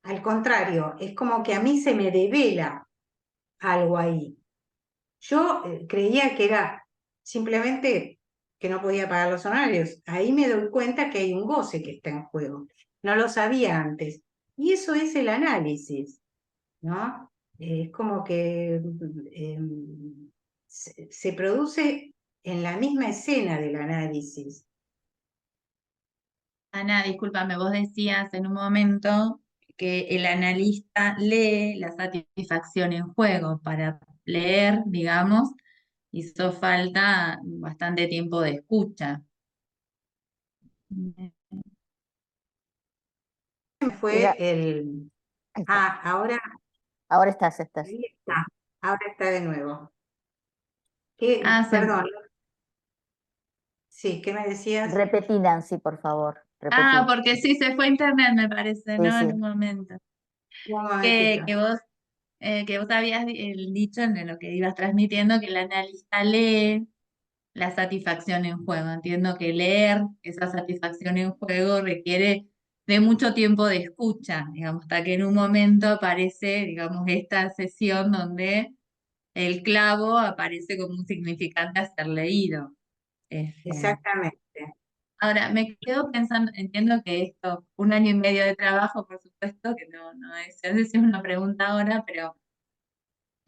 Al contrario, es como que a mí se me devela algo ahí. Yo creía que era simplemente que no podía pagar los honorarios. Ahí me doy cuenta que hay un goce que está en juego. No lo sabía antes. Y eso es el análisis, ¿no? Es como que se produce en la misma escena del análisis. Ana, discúlpame, vos decías en un momento que el analista lee la satisfacción en juego. Para leer, digamos, hizo falta bastante tiempo de escucha. Fue Era, el... ahí está. Ah, ahora, Ahora estás. ahí está. Sí. Ahora está de nuevo. Ah, Perdón, sí, ¿qué me decías? Repetí, Nancy, por favor. Repetí. porque sí, se fue a internet, me parece, Sí, ¿no? En sí. un momento. Un Que, momentito. que vos, que vos habías dicho en lo que ibas transmitiendo que el analista lee la satisfacción en juego. Entiendo que leer esa satisfacción en juego requiere de mucho tiempo de escucha, digamos, hasta que en un momento aparece, digamos, esta sesión donde el clavo aparece como un significante a ser leído. Este, Exactamente. ahora, me quedo pensando, entiendo que esto, 1 año y medio de trabajo, por supuesto, que no es, no sé si es una pregunta ahora, pero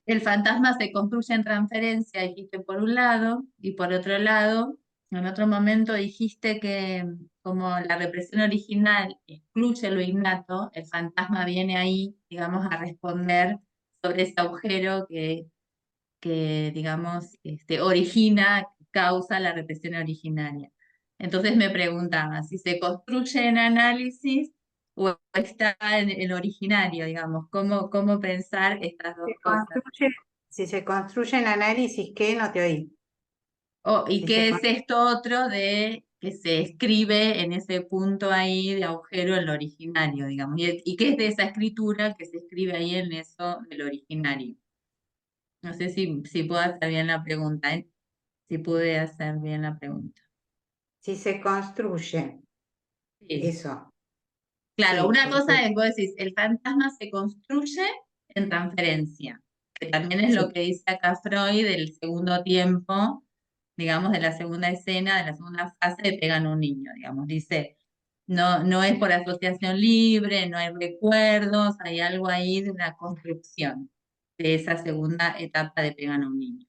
el fantasma se construye en transferencia, dijiste por un lado, y por otro lado, en otro momento dijiste que como la represión original excluye lo innato, el fantasma viene ahí, digamos, a responder sobre ese agujero que digamos, origina, causa la represión originaria. Entonces me preguntaba si se construye en análisis o está en originario, digamos, cómo pensar estas dos Se cosas. construye, si se construye en análisis, ¿qué? No te oí. ¿Y Si se qué es con- esto otro de que se escribe en ese punto ahí de agujero en lo originario, digamos? ¿Y qué es de esa escritura que se escribe ahí en eso del originario? No sé si puedo hacer bien la pregunta, ¿eh? Si pude hacer bien la pregunta. si se construye, Sí. eso, Claro, sí, una cosa porque es, vos decís, el fantasma se construye en transferencia, que también es lo sí, que dice acá Freud del segundo tiempo, digamos, de la segunda escena, de la segunda fase de Pegan un niño, digamos, dice, no es por asociación libre, no hay recuerdos, hay algo ahí de una construcción de esa segunda etapa de Pegan un niño.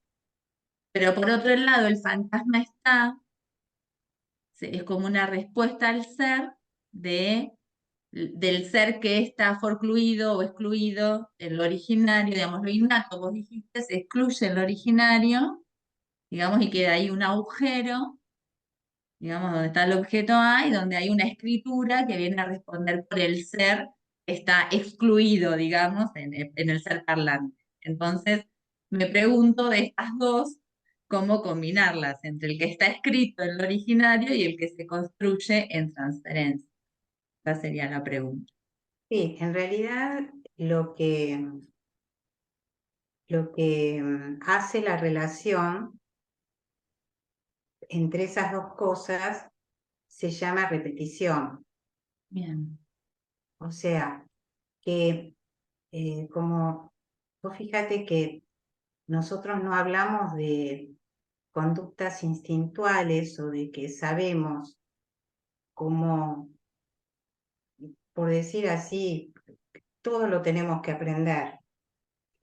Pero por otro lado, el fantasma está, es como una respuesta al ser del ser que está forcluido o excluido en lo originario, digamos, lo innato, vos dijiste, se excluye el originario, digamos, y queda ahí un agujero, digamos, donde está el objeto A y donde hay una escritura que viene a responder por el ser que está excluido, digamos, en el ser parlante. Entonces, me pregunto de estas dos, cómo combinarlas entre el que está escrito en lo originario y el que se construye en transferencia. Esa sería la pregunta. sí, en realidad lo que hace la relación entre esas dos cosas se llama repetición. Bien. O sea, que como vos fíjate que nosotros no hablamos de conductas instintuales o de que sabemos cómo, por decir así, todo lo tenemos que aprender.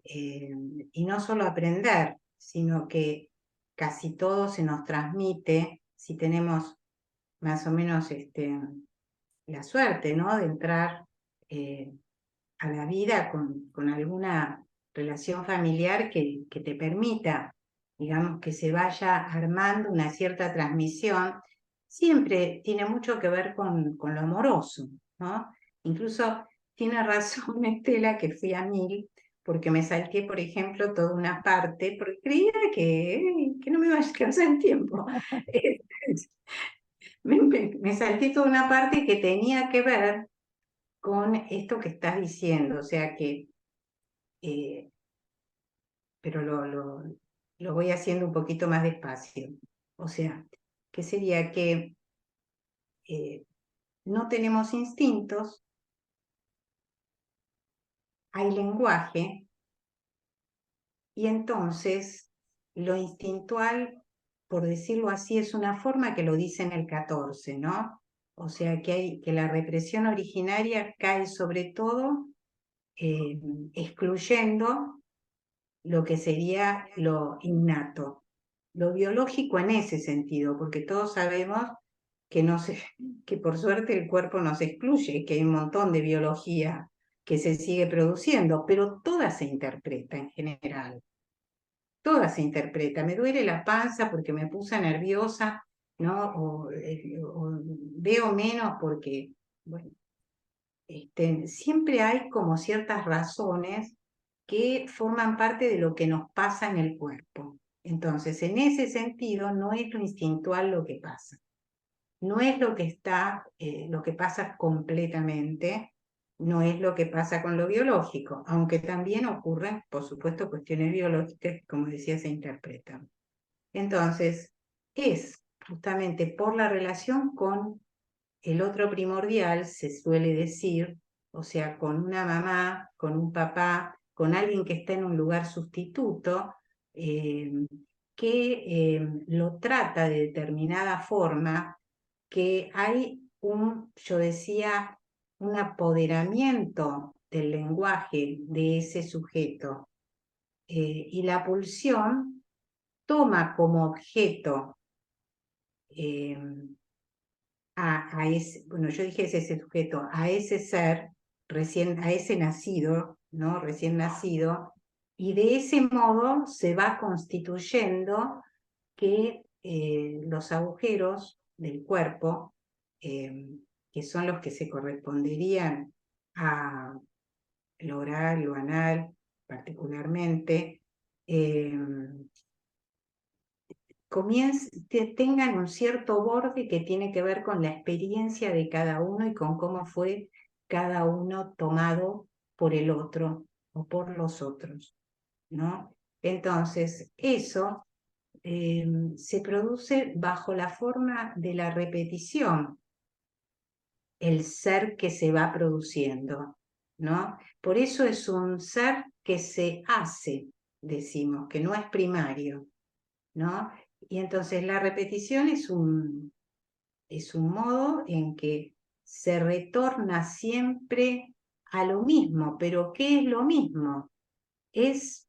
Y no solo aprender, sino que casi todo se nos transmite si tenemos más o menos la suerte, ¿no? De entrar a la vida con alguna relación familiar que te permita, digamos, que se vaya armando una cierta transmisión. Siempre tiene mucho que ver con lo amoroso, ¿no? Incluso tiene razón Estela que fui a 1000, porque me salté, por ejemplo, toda una parte, porque creía que no me iba a alcanzar el tiempo. Me salté toda una parte que tenía que ver con esto que estás diciendo, o sea que, pero lo voy haciendo un poquito más despacio. O sea, que sería que no tenemos instintos, hay lenguaje, y entonces lo instintual, por decirlo así, es una forma que lo dice en el 14, ¿no? O sea que la represión originaria cae sobre todo excluyendo lo que sería lo innato, lo biológico en ese sentido, porque todos sabemos que, que por suerte el cuerpo no se excluye, que hay un montón de biología que se sigue produciendo, pero toda se interpreta en general. Toda se interpreta. Me duele la panza porque me puse nerviosa, ¿no? O veo menos porque, bueno, siempre hay como ciertas razones que forman parte de lo que nos pasa en el cuerpo. Entonces, en ese sentido, no es lo instintual lo que pasa. No es lo que lo que pasa completamente, no es lo que pasa con lo biológico, aunque también ocurren, por supuesto, cuestiones biológicas que, como decía, se interpretan. Entonces, es justamente por la relación con el otro primordial, se suele decir, o sea, con una mamá, con un papá, con alguien que está en un lugar sustituto, que lo trata de determinada forma, que hay yo decía, un apoderamiento del lenguaje de ese sujeto, y la pulsión toma como objeto bueno, yo dije ese sujeto, a ese ser, a ese nacido, ¿no? Recién nacido, y de ese modo se va constituyendo que los agujeros del cuerpo, que son los que se corresponderían a lo oral, lo anal, particularmente, tengan un cierto borde que tiene que ver con la experiencia de cada uno y con cómo fue cada uno tomado por el otro o por los otros, ¿no? Entonces, eso se produce bajo la forma de la repetición, el ser que se va produciendo, ¿no? Por eso es un ser que se hace, decimos, que no es primario, ¿no? Y entonces la repetición es un modo en que se retorna siempre a lo mismo, pero ¿qué es lo mismo? Es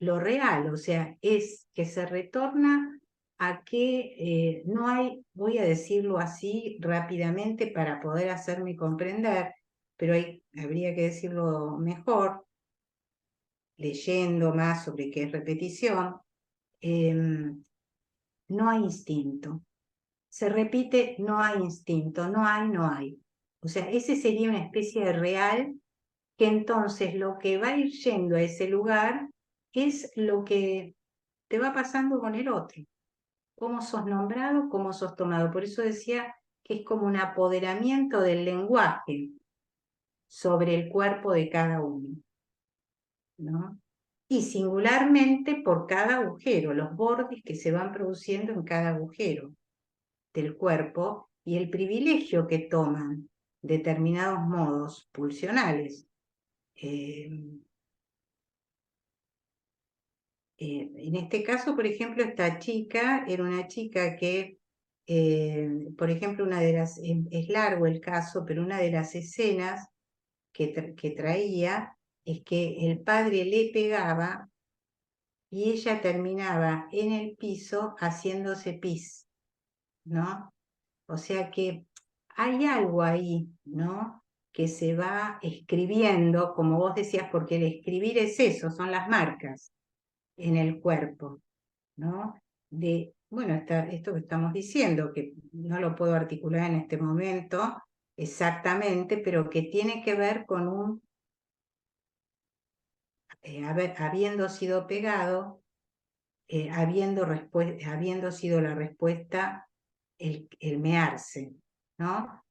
lo real, o sea, es que se retorna a que no hay, voy a decirlo así rápidamente para poder hacerme comprender, pero habría que decirlo mejor, leyendo más sobre qué es repetición. No hay instinto. Se repite, no hay instinto, no hay, no hay. O sea, ese sería una especie de real que entonces lo que va a ir yendo a ese lugar es lo que te va pasando con el otro. Cómo sos nombrado, cómo sos tomado. Por eso decía que es como un apoderamiento del lenguaje sobre el cuerpo de cada uno, ¿no? Y singularmente por cada agujero, los bordes que se van produciendo en cada agujero del cuerpo y el privilegio que toman determinados modos pulsionales. En este caso, por ejemplo, esta chica era una chica que, por ejemplo, es largo el caso, pero una de las escenas que traía es que el padre le pegaba y ella terminaba en el piso haciéndose pis, ¿no? O sea que hay algo ahí, ¿no? Que se va escribiendo, como vos decías, porque el escribir es eso, son las marcas en el cuerpo, ¿no? Bueno, esto que estamos diciendo, que no lo puedo articular en este momento exactamente, pero que tiene que ver con habiendo sido pegado, habiendo sido la respuesta el mearse, ¿no?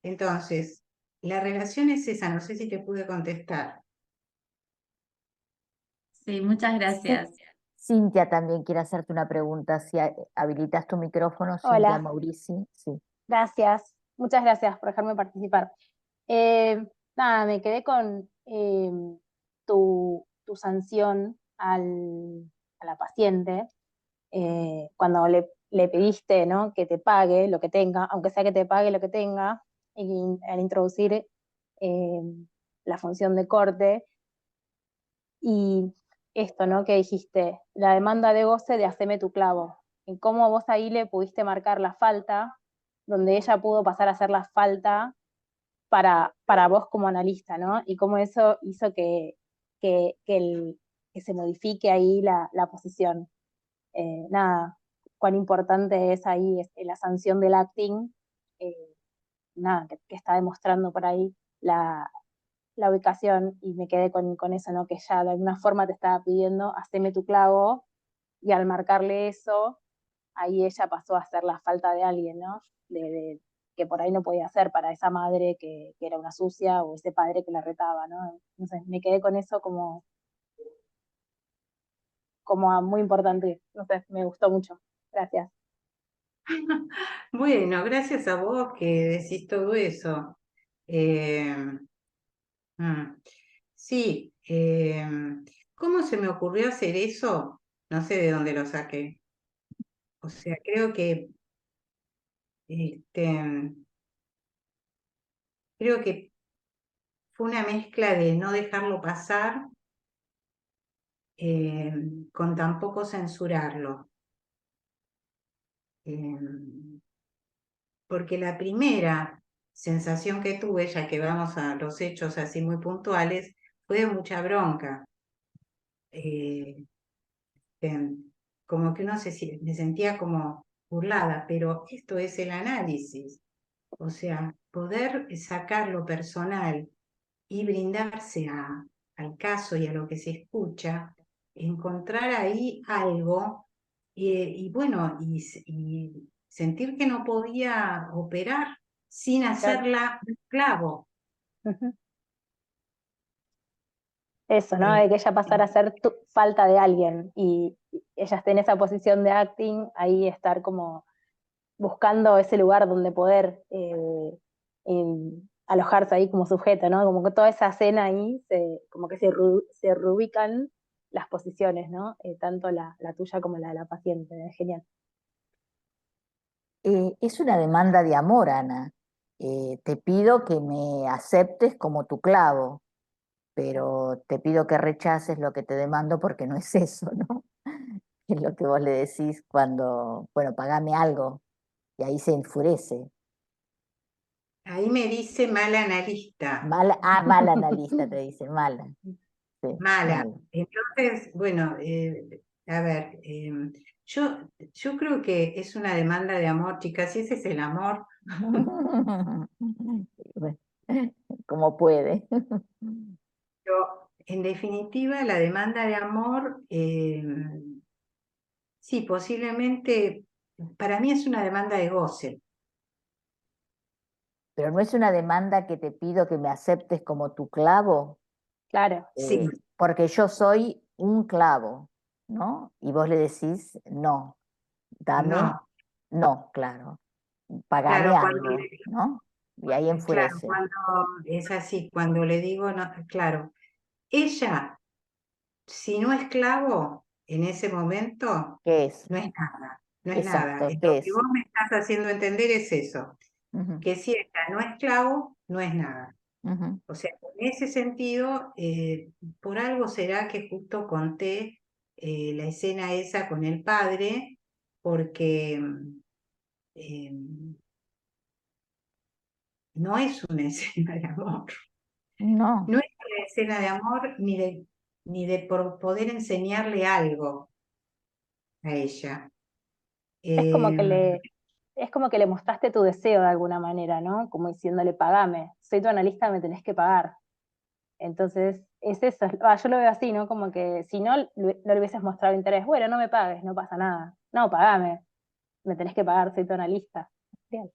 Entonces, la relación es esa, no sé si te pude contestar. Sí, muchas gracias. Cintia también quiere hacerte una pregunta. Si habilitas tu micrófono, Cintia Hola, Maurici. Sí. gracias. Muchas gracias por dejarme participar. Nada, me quedé con tu sanción a la paciente cuando le pediste, ¿no?, que te pague lo que tenga, aunque sea que te pague lo que tenga, y al introducir eh, la función de corte. Y esto, ¿no?, que dijiste, la demanda de goce de haceme tu clavo, en cómo vos ahí le pudiste marcar la falta, donde ella pudo pasar a hacer la falta para vos como analista, ¿no? Y cómo eso hizo que se modifique ahí la posición. Nada, cuán importante es ahí la sanción del acting, eh, nada, que está demostrando por ahí la ubicación, y me quedé con eso, ¿no? Que ya de alguna forma te estaba pidiendo, haceme tu clavo, y al marcarle eso, ahí ella pasó a hacer la falta de alguien, ¿no? Que por ahí no podía hacer para esa madre que era una sucia, o ese padre que la retaba, ¿no? Entonces me quedé con eso como muy importante, no sé, me gustó mucho. Gracias. Bueno, gracias a vos que decís todo eso. Eh, mm, sí, ¿cómo se me ocurrió hacer eso? No sé de dónde lo saqué. O sea, este, creo que fue una mezcla de no dejarlo pasar eh, con tampoco censurarlo. Eh, porque la primera sensación que tuve, ya que vamos a los hechos así muy puntuales, fue de mucha bronca. Eh, Como que me sentía como burlada, pero esto es el análisis. O sea, poder sacar lo personal y brindarse al caso y a lo que se escucha, encontrar ahí algo y bueno, y sentir que no podía operar sin Claro. hacerla esclavo. Ujú. Eso, ¿no? Eh, De que ella pasara a ser falta de alguien, y ella esté en esa posición de acting, ahí estar como buscando ese lugar donde poder alojarse ahí como sujeto, ¿no? Como que toda esa escena ahí, como que se reubican las posiciones, ¿no? Tanto la tuya como la de la paciente, es genial. Es una demanda de amor, Ana. Te pido que me aceptes como tu clavo, pero te pido que rechaces lo que te demando porque no es eso, ¿no? Es lo que vos le decís cuando, bueno, pagame algo, y ahí se enfurece. Ahí me dice mala analista, Mala analista, te dice, mala. Sí, mala. mala. Entonces, bueno, a ver, yo creo que es una demanda de amor, chicas, y ese es el amor. Bueno, como puede. Pero en definitiva, la demanda de amor, sí, posiblemente, para mí es una demanda de goce. Pero no es una demanda que te pido que me aceptes como tu clavo, Claro, Sí, porque yo soy un clavo, ¿no? Y vos le decís, no, dame, no. no, claro, pagame Claro, cuando algo, ¿no? Y ahí claro, enfurece. cuando es así, cuando le digo, no, claro, ella, si no es clavo, en ese momento, ¿Qué es? no es nada, no es nada. Exacto, Lo ¿qué que es? vos me estás haciendo entender es eso, Ujú, que si ella no es clavo, no es nada. ujú. O sea, en ese sentido, por algo será que justo conté la escena esa con el padre, porque eh, no es una escena de amor. No, No es una escena de amor ni de poder enseñarle algo a ella. es como Eh, que le mostraste tu deseo de alguna manera, ¿no? Como diciéndole, pagame, soy tu analista, me tenés que pagar. Entonces, es eso. Yo lo veo así, ¿no? Como que si no le hubieses mostrado interés, bueno, no me pagues, no pasa nada. No, pagame, me tenés que pagar, soy tu analista. Bien.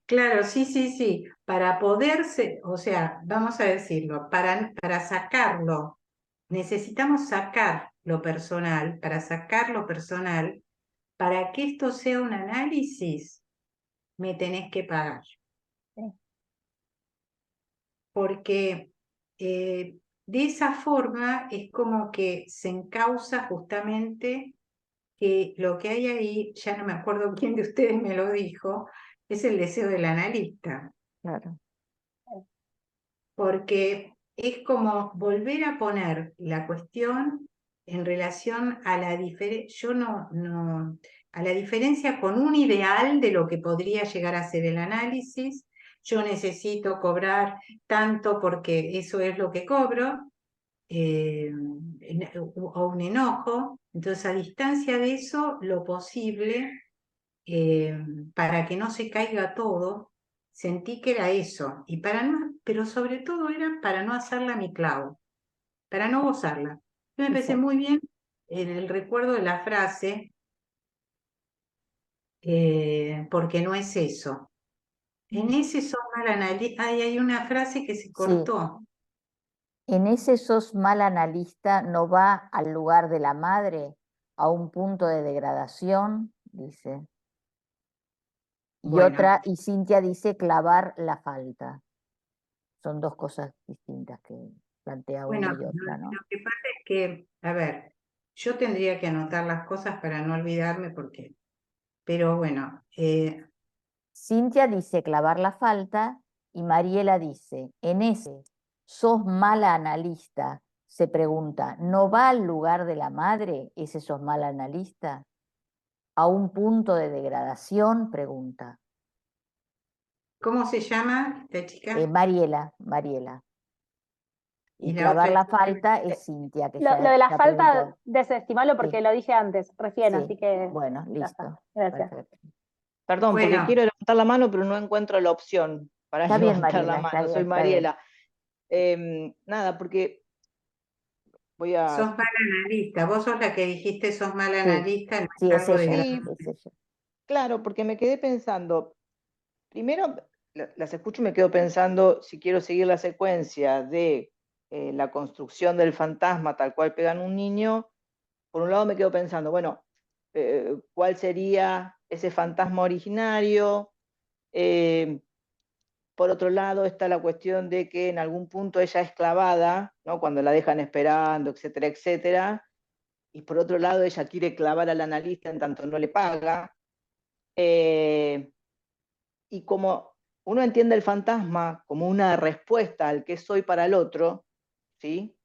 Claro, sí, sí, sí. Para poderse, o sea, vamos a decirlo, para sacarlo, necesitamos sacar lo personal, para sacar lo personal, para que esto sea un análisis, me tenés que pagar. Sí. Porque de esa forma es como que se encausa justamente que lo que hay ahí, ya no me acuerdo quién de ustedes me lo dijo, es el deseo del analista. Claro. Porque es como volver a poner la cuestión en relación a la a la diferencia con un ideal de lo que podría llegar a ser el análisis. Yo necesito cobrar tanto porque eso es lo que cobro, o un enojo. Entonces, a distancia de eso, lo posible, eh, para que no se caiga todo, sentí que era eso, y para no, pero sobre todo era para no hacerla mi clavo, para no gozarla. Yo me empecé Exacto. muy bien en el recuerdo de la frase, porque no es eso. En ese sos mal analista, hay una frase que se Sí, cortó. en ese sos mal analista, no va al lugar de la madre, a un punto de degradación, dice. Y Bueno, otra, y Cintia dice clavar la falta. Son dos cosas distintas que plantea bueno, una y otra, ¿no? lo que pasa es que, a ver, yo tendría que anotar las cosas para no olvidarme porque, pero bueno, Cintia dice clavar la falta y Mariela dice, en ese sos mala analista, se pregunta, ¿no va al lugar de la madre ese sos mala analista? ¿A un punto de degradación? Pregunta. ¿cómo se llama esta chica? Mariela. Y Y la clavar otra la chica, falta es Cintia, que Lo de la ya falta, preguntó. desestimalo porque Sí, lo dije antes, recién, sí. así que Bueno, ya está. listo. Gracias. Perfecto. Perdón, porque bueno, quiero levantar la mano, pero no encuentro la opción para Está bien, levantar la Mariela, está mano. bien, Soy está bien. Mariela. Nada, porque voy a... sos mal analista. Vos sos la que dijiste sos mal Sí, analista, no sí, es es algo de ella, Sí, es ella. claro, porque me quedé pensando, primero las escucho y me quedo pensando si quiero seguir la secuencia de la construcción del fantasma tal cual pegan un niño. Por un lado me quedo pensando, bueno, ¿cuál sería ese fantasma originario? Eh, Por otro lado está la cuestión de que en algún punto ella es clavada, ¿no? Cuando la dejan esperando, etcétera, etcétera. Y por otro lado ella quiere clavar al analista en tanto no le paga. Eh, y como uno entiende el fantasma como una respuesta al que soy para el otro, ¿sí?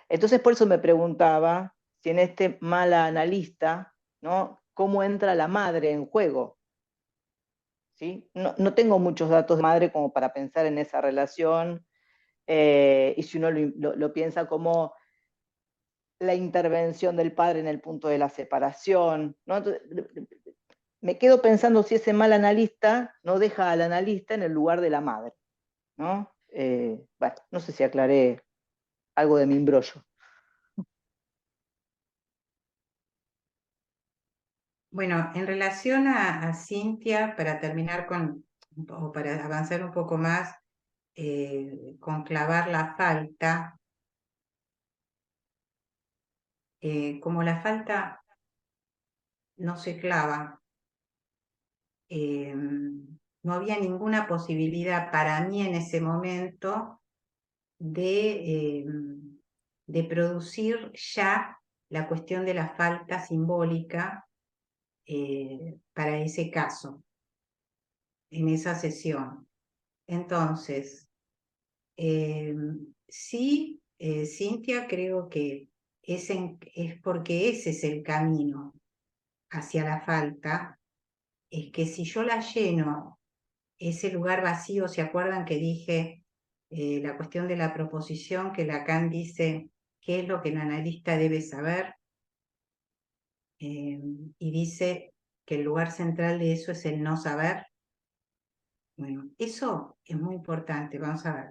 Entonces por eso me preguntaba si en este mala analista, ¿no? ¿Cómo entra la madre en juego? ¿Sí? No tengo muchos datos de madre como para pensar en esa relación. Y si uno lo piensa como la intervención del padre en el punto de la separación, ¿no? Entonces, me quedo pensando si ese mal analista no deja al analista en el lugar de la madre, ¿no? Bueno, no sé si aclaré algo de mi embrollo. bueno, en relación a Cintia, para terminar con, o para avanzar un poco más, con clavar la falta, como la falta no se clava, no había ninguna posibilidad para mí en ese momento de producir ya la cuestión de la falta simbólica, para ese caso, en esa sesión. Entonces, sí, Cintia, creo que es porque ese es el camino hacia la falta, es que si yo la lleno, ese lugar vacío, ¿se acuerdan que dije la cuestión de la proposición, que Lacan dice qué es lo que el analista debe saber? Y dice que el lugar central de eso es el no saber. Bueno, eso es muy importante, vamos a ver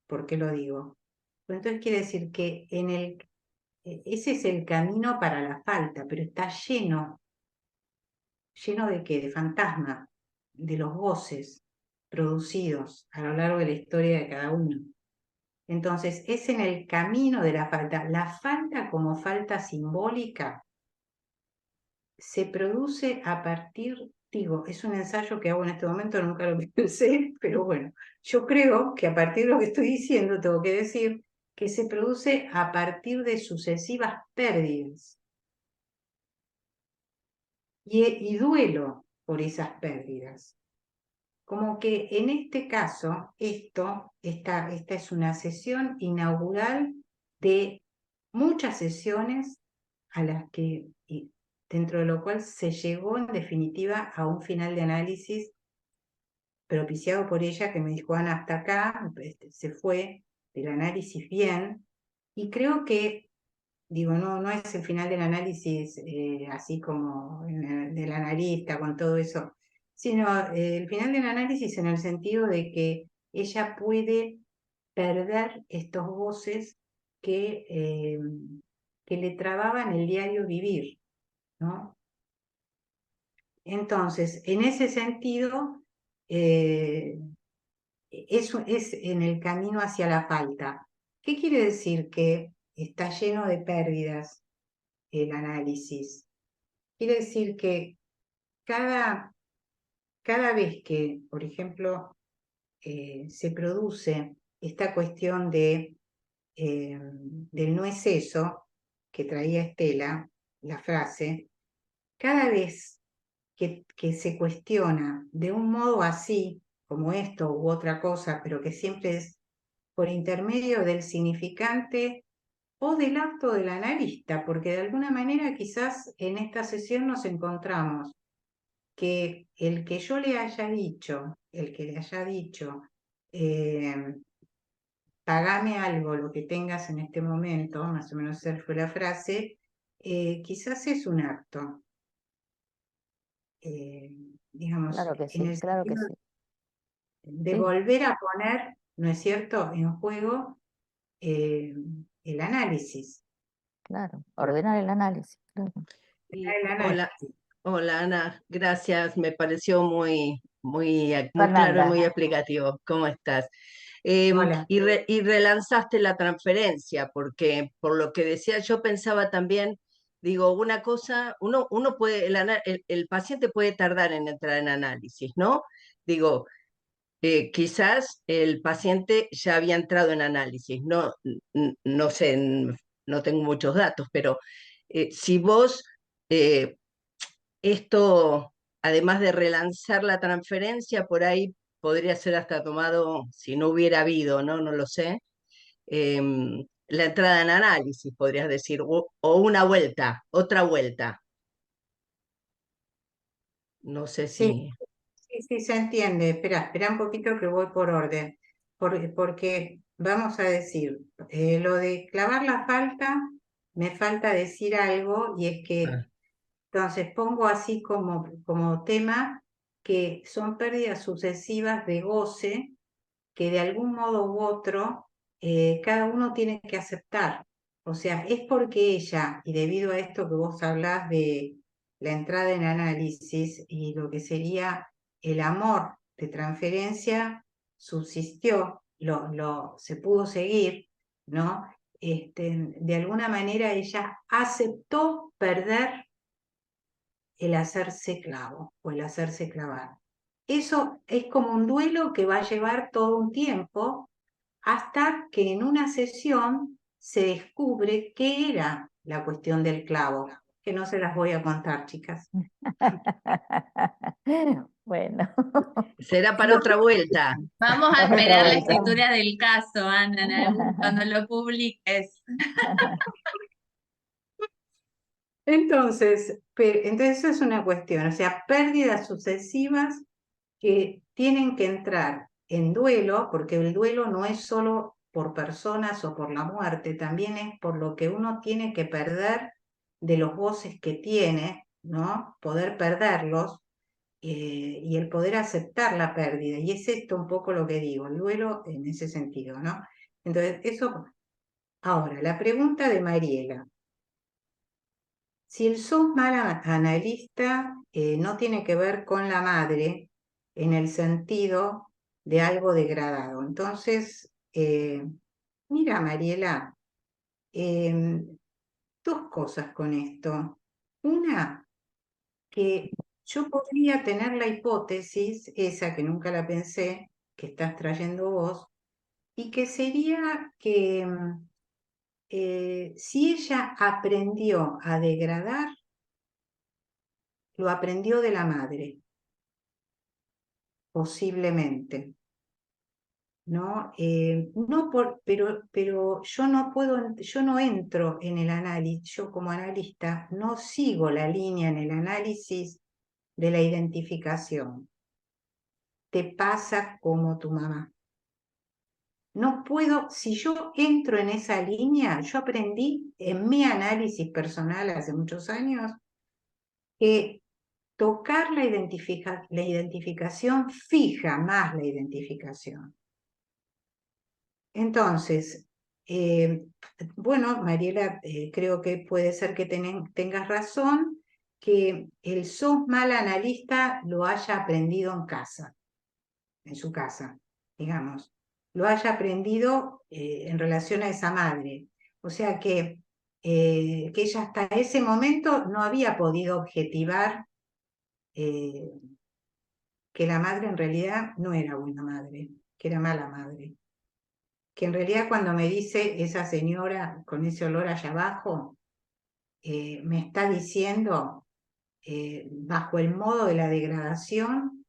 por qué lo digo. Pues entonces quiere decir que ese es el camino para la falta, pero está lleno ¿de qué? De fantasma. de los goces producidos a lo largo de la historia de cada uno. Entonces, es en el camino de la falta. La falta como falta simbólica se produce a partir, digo, es un ensayo que hago en este momento, nunca lo pensé, pero bueno, yo creo que a partir de lo que estoy diciendo, tengo que decir que se produce a partir de sucesivas pérdidas y duelo por esas pérdidas. Como que en este caso, esta es una sesión inaugural de muchas sesiones a las que, dentro de lo cual se llegó en definitiva a un final de análisis propiciado por ella, que me dijo, Ana, hasta acá, se fue del análisis bien, y creo que, digo, no es el final del análisis así como del analista con todo eso, sino el final del análisis en el sentido de que ella puede perder estos goces que le trababan el diario vivir, ¿no? Entonces, en ese sentido, eso es en el camino hacia la falta. ¿Qué quiere decir que está lleno de pérdidas el análisis? Quiere decir que cada vez que, por ejemplo, se produce esta cuestión del no es eso, que traía Estela, la frase, cada vez que se cuestiona de un modo así, como esto u otra cosa, pero que siempre es por intermedio del significante o del acto del analista, porque de alguna manera quizás en esta sesión nos encontramos que el que yo le haya dicho, el que le haya dicho, pagame algo, lo que tengas en este momento, más o menos esa fue la frase, quizás es un acto. Digamos, Claro que en sí, el claro que sentido sí. de Sí, volver a poner, ¿no es cierto?, en juego el análisis. claro. Porque Ordenar el análisis. Claro. Y, el hola, análisis. hola Ana, gracias, me pareció muy claro y Fernanda. muy explicativo. ¿Cómo estás? Hola. Y relanzaste la transferencia, porque por lo que decía, yo pensaba también, digo, una cosa, uno puede, el paciente puede tardar en entrar en análisis, ¿no? Digo, quizás el paciente ya había entrado en análisis, no sé, no tengo muchos datos, pero si vos esto, además de relanzar la transferencia, por ahí podría ser hasta tomado, si no hubiera habido, no lo sé, la entrada en análisis, podrías decir, o una vuelta, otra vuelta. No sé Sí, si... sí, se entiende. Espera un poquito que voy por orden. Porque vamos a decir, lo de clavar la falta, me falta decir algo, y es que, Ah, entonces pongo así como tema que son pérdidas sucesivas de goce que de algún modo u otro cada uno tiene que aceptar. O sea, es porque ella, y debido a esto que vos hablás de la entrada en análisis y lo que sería el amor de transferencia, subsistió, se pudo seguir, ¿no? De alguna manera ella aceptó perder el hacerse clavo o el hacerse clavar. Eso es como un duelo que va a llevar todo un tiempo hasta que en una sesión se descubre qué era la cuestión del clavo, que no se las voy a contar, chicas. Bueno, será para otra vuelta. Vamos a para otra esperar la vuelta. escritura del caso, Ana, cuando lo publiques. Entonces, entonces eso es una cuestión, o sea, pérdidas sucesivas que tienen que entrar en duelo, porque el duelo no es solo por personas o por la muerte, también es por lo que uno tiene que perder de los goces que tiene, ¿no? Poder perderlos y el poder aceptar la pérdida. Y es esto un poco lo que digo, el duelo en ese sentido, ¿no? Entonces, eso. Ahora, la pregunta de Mariela. Si el sos mal analista no tiene que ver con la madre, en el sentido de algo degradado. Entonces, mira, Mariela, dos cosas con esto. Una, que yo podría tener la hipótesis, esa que nunca la pensé, que estás trayendo vos, y que sería que si ella aprendió a degradar, lo aprendió de la madre, posiblemente. ¿No? Pero yo no puedo, yo no entro en el análisis, yo como analista no sigo la línea en el análisis de la identificación. Te pasa como tu mamá. No puedo, si yo entro en esa línea, yo aprendí en mi análisis personal hace muchos años que tocar la identificación fija más la identificación. Entonces, bueno, Mariela, creo que puede ser que tengas razón, que el sos mal analista lo haya aprendido en casa, en su casa, digamos, lo haya aprendido en relación a esa madre. O sea que ella hasta ese momento no había podido objetivar que la madre en realidad no era buena madre, que era mala madre. Que en realidad cuando me dice esa señora con ese olor allá abajo, me está diciendo, bajo el modo de la degradación,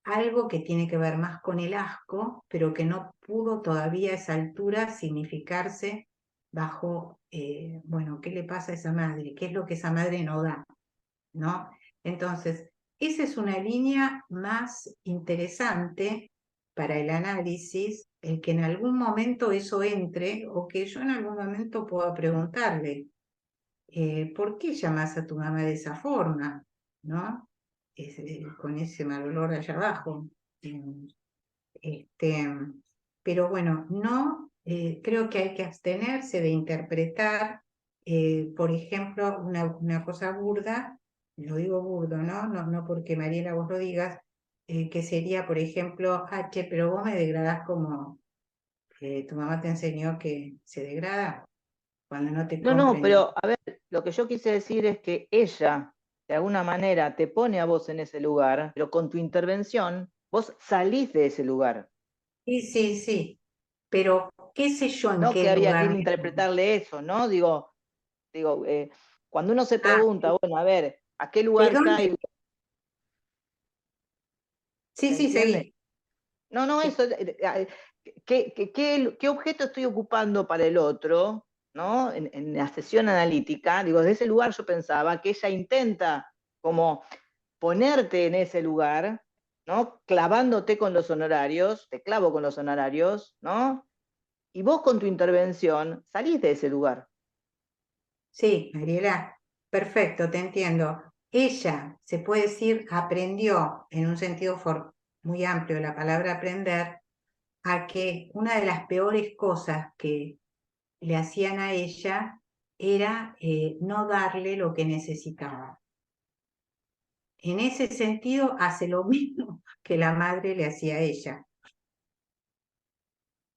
algo que tiene que ver más con el asco, pero que no pudo todavía a esa altura significarse bajo, bueno, ¿qué le pasa a esa madre? ¿Qué es lo que esa madre no da? ¿No? Entonces, esa es una línea más interesante para el análisis, el que en algún momento eso entre o que yo en algún momento pueda preguntarle, ¿por qué llamas a tu mamá de esa forma? ¿No? Con ese mal olor allá abajo. Este, pero bueno, no, creo que hay que abstenerse de interpretar, por ejemplo, una cosa burda, lo digo burdo, ¿no? No porque Mariela vos lo digas, que sería, por ejemplo, che, pero vos me degradás como tu mamá te enseñó que se degrada cuando no te No, compren. pero a ver, lo que yo quise decir es que ella, de alguna manera, te pone a vos en ese lugar, pero con tu intervención, vos salís de ese lugar. Sí, pero qué sé yo en No que qué había que lugar ir a me pongo. interpretarle eso, ¿no? Digo, cuando uno se Ah, pregunta, bueno, a ver, ¿a qué ¿de lugar dónde? caigo? ¿Se Sí, entiende? seguí. No, eso, ¿qué objeto estoy ocupando para el otro, ¿no? En la sesión analítica, digo, desde ese lugar yo pensaba que ella intenta como ponerte en ese lugar, ¿no? Clavándote con los honorarios, te clavo con los honorarios, ¿no? Y vos con tu intervención salís de ese lugar. Sí, Mariela, perfecto, te entiendo. Ella, se puede decir, aprendió en un sentido muy amplio de la palabra aprender, a que una de las peores cosas que le hacían a ella era no darle lo que necesitaba. En ese sentido, hace lo mismo que la madre le hacía a ella.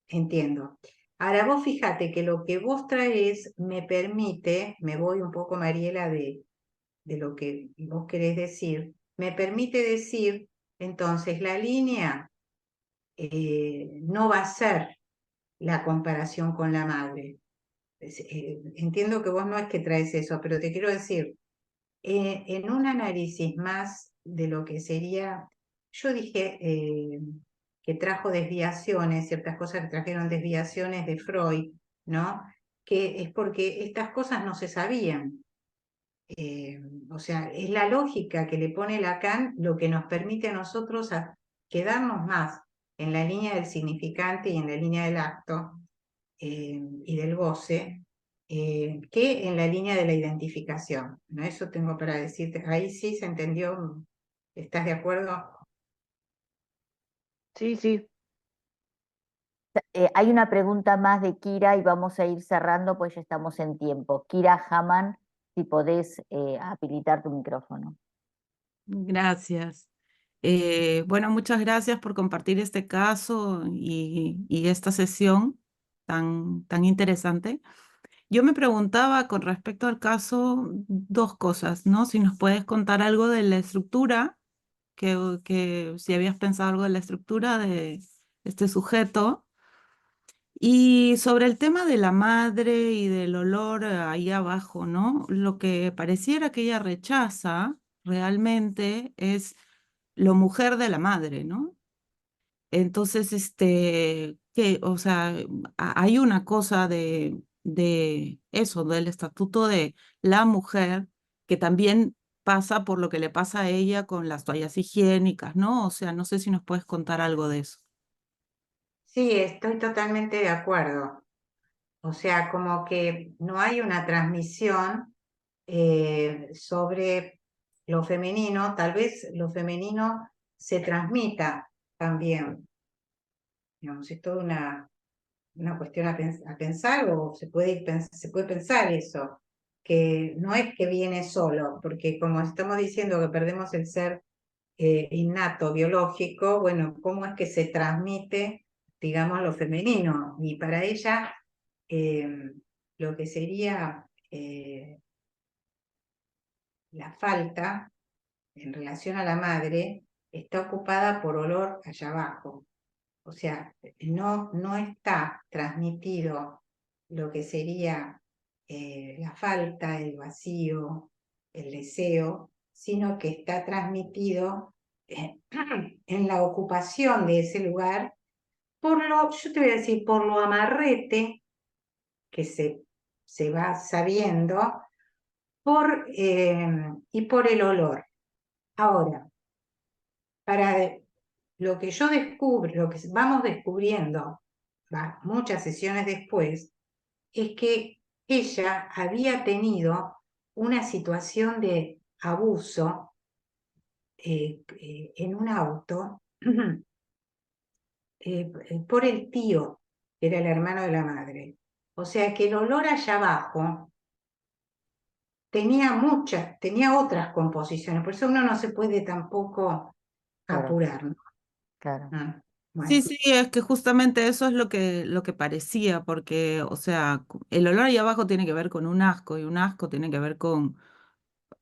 Entiendo. Ahora vos fíjate que lo que vos traes me permite, me voy un poco, Mariela, de lo que vos querés decir, me permite decir, entonces la línea no va a ser la comparación con la madre. Entiendo que vos no es que traes eso, pero te quiero decir, en un análisis más de lo que sería, yo dije que trajo desviaciones, ciertas cosas que trajeron desviaciones de Freud, ¿no? Que es porque estas cosas no se sabían. O sea, es la lógica que le pone Lacan lo que nos permite a nosotros a quedarnos más en la línea del significante y en la línea del acto y del goce, que en la línea de la identificación, ¿no? Eso tengo para decirte. Ahí sí se entendió. ¿Estás de acuerdo? Sí. Hay una pregunta más de Kira y vamos a ir cerrando, pues ya estamos en tiempo. Kira Haman, si podés habilitar tu micrófono. Gracias. Bueno, muchas gracias por compartir este caso y esta sesión tan interesante. Yo me preguntaba con respecto al caso dos cosas, ¿no? Si nos puedes contar algo de la estructura, que si habías pensado algo de la estructura de este sujeto. Y sobre el tema de la madre y del olor ahí abajo, ¿no? Lo que pareciera que ella rechaza realmente es lo mujer de la madre, ¿no? Entonces, o sea, hay una cosa de eso, del estatuto de la mujer, que también pasa por lo que le pasa a ella con las toallas higiénicas, ¿no? O sea, no sé si nos puedes contar algo de eso. Sí, estoy totalmente de acuerdo. O sea, como que no hay una transmisión sobre lo femenino, tal vez lo femenino se transmita también. Digamos, es toda una cuestión a pensar, o se puede pensar eso, que no es que viene solo, porque como estamos diciendo que perdemos el ser innato, biológico, bueno, ¿cómo es que se transmite, digamos, lo femenino? Y para ella, lo que sería la falta en relación a la madre está ocupada por olor allá abajo. O sea, no está transmitido lo que sería la falta, el vacío, el deseo, sino que está transmitido en la ocupación de ese lugar yo te voy a decir, por lo amarrete que se va sabiendo y por el olor. Ahora, para lo que yo descubro, lo que vamos descubriendo muchas sesiones después, es que ella había tenido una situación de abuso en un auto por el tío, que era el hermano de la madre. O sea que el olor allá abajo tenía otras composiciones, por eso uno no se puede tampoco Claro, apurar, ¿no? claro. Sí, Bueno, sí, es que justamente eso es lo que parecía, porque, o sea, el olor ahí abajo tiene que ver con un asco, y un asco tiene que ver con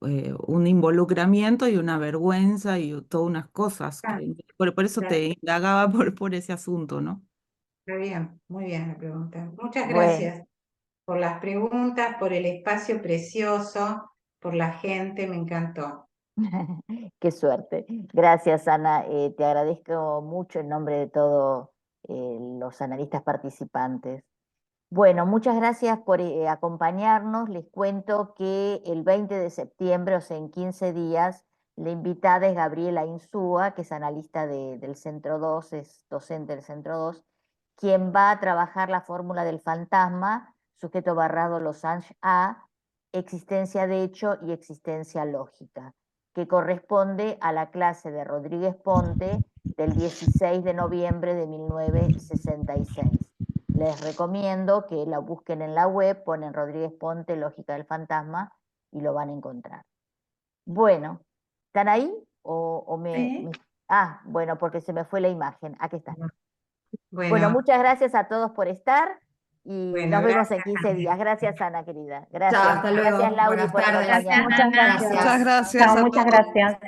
un involucramiento y una vergüenza y todas unas cosas. está, Por eso está- te indagaba por ese asunto, ¿no? está bien, muy bien la pregunta. Muchas Bueno, gracias por las preguntas, por el espacio precioso, por la gente, me encantó. qué suerte. Gracias, Ana. Te agradezco mucho en nombre de todos los analistas participantes. Bueno, muchas gracias por acompañarnos. Les cuento que el 20 de septiembre, o sea, en 15 días, la invitada es Gabriela Insúa, que es analista del Centro 2, es docente del Centro 2, quien va a trabajar la fórmula del fantasma, sujeto barrado Losange A, existencia de hecho y existencia lógica, que corresponde a la clase de Rodríguez Ponte del 16 de noviembre de 1966. Les recomiendo que la busquen en la web, ponen Rodríguez Ponte, Lógica del Fantasma, y lo van a encontrar. Bueno, ¿están ahí? Sí. Ah, bueno, porque se me fue la imagen. Aquí está. Bueno, Bueno, muchas gracias a todos por estar y bueno, nos vemos en gracias. 15 días. Gracias, Ana, querida. Chao, Gracias. hasta Gracias, luego. Lauri, Buenas por tardes. Gracias, acompañarnos. Muchas Ana. gracias. Muchas gracias Chao, a muchas todos. gracias.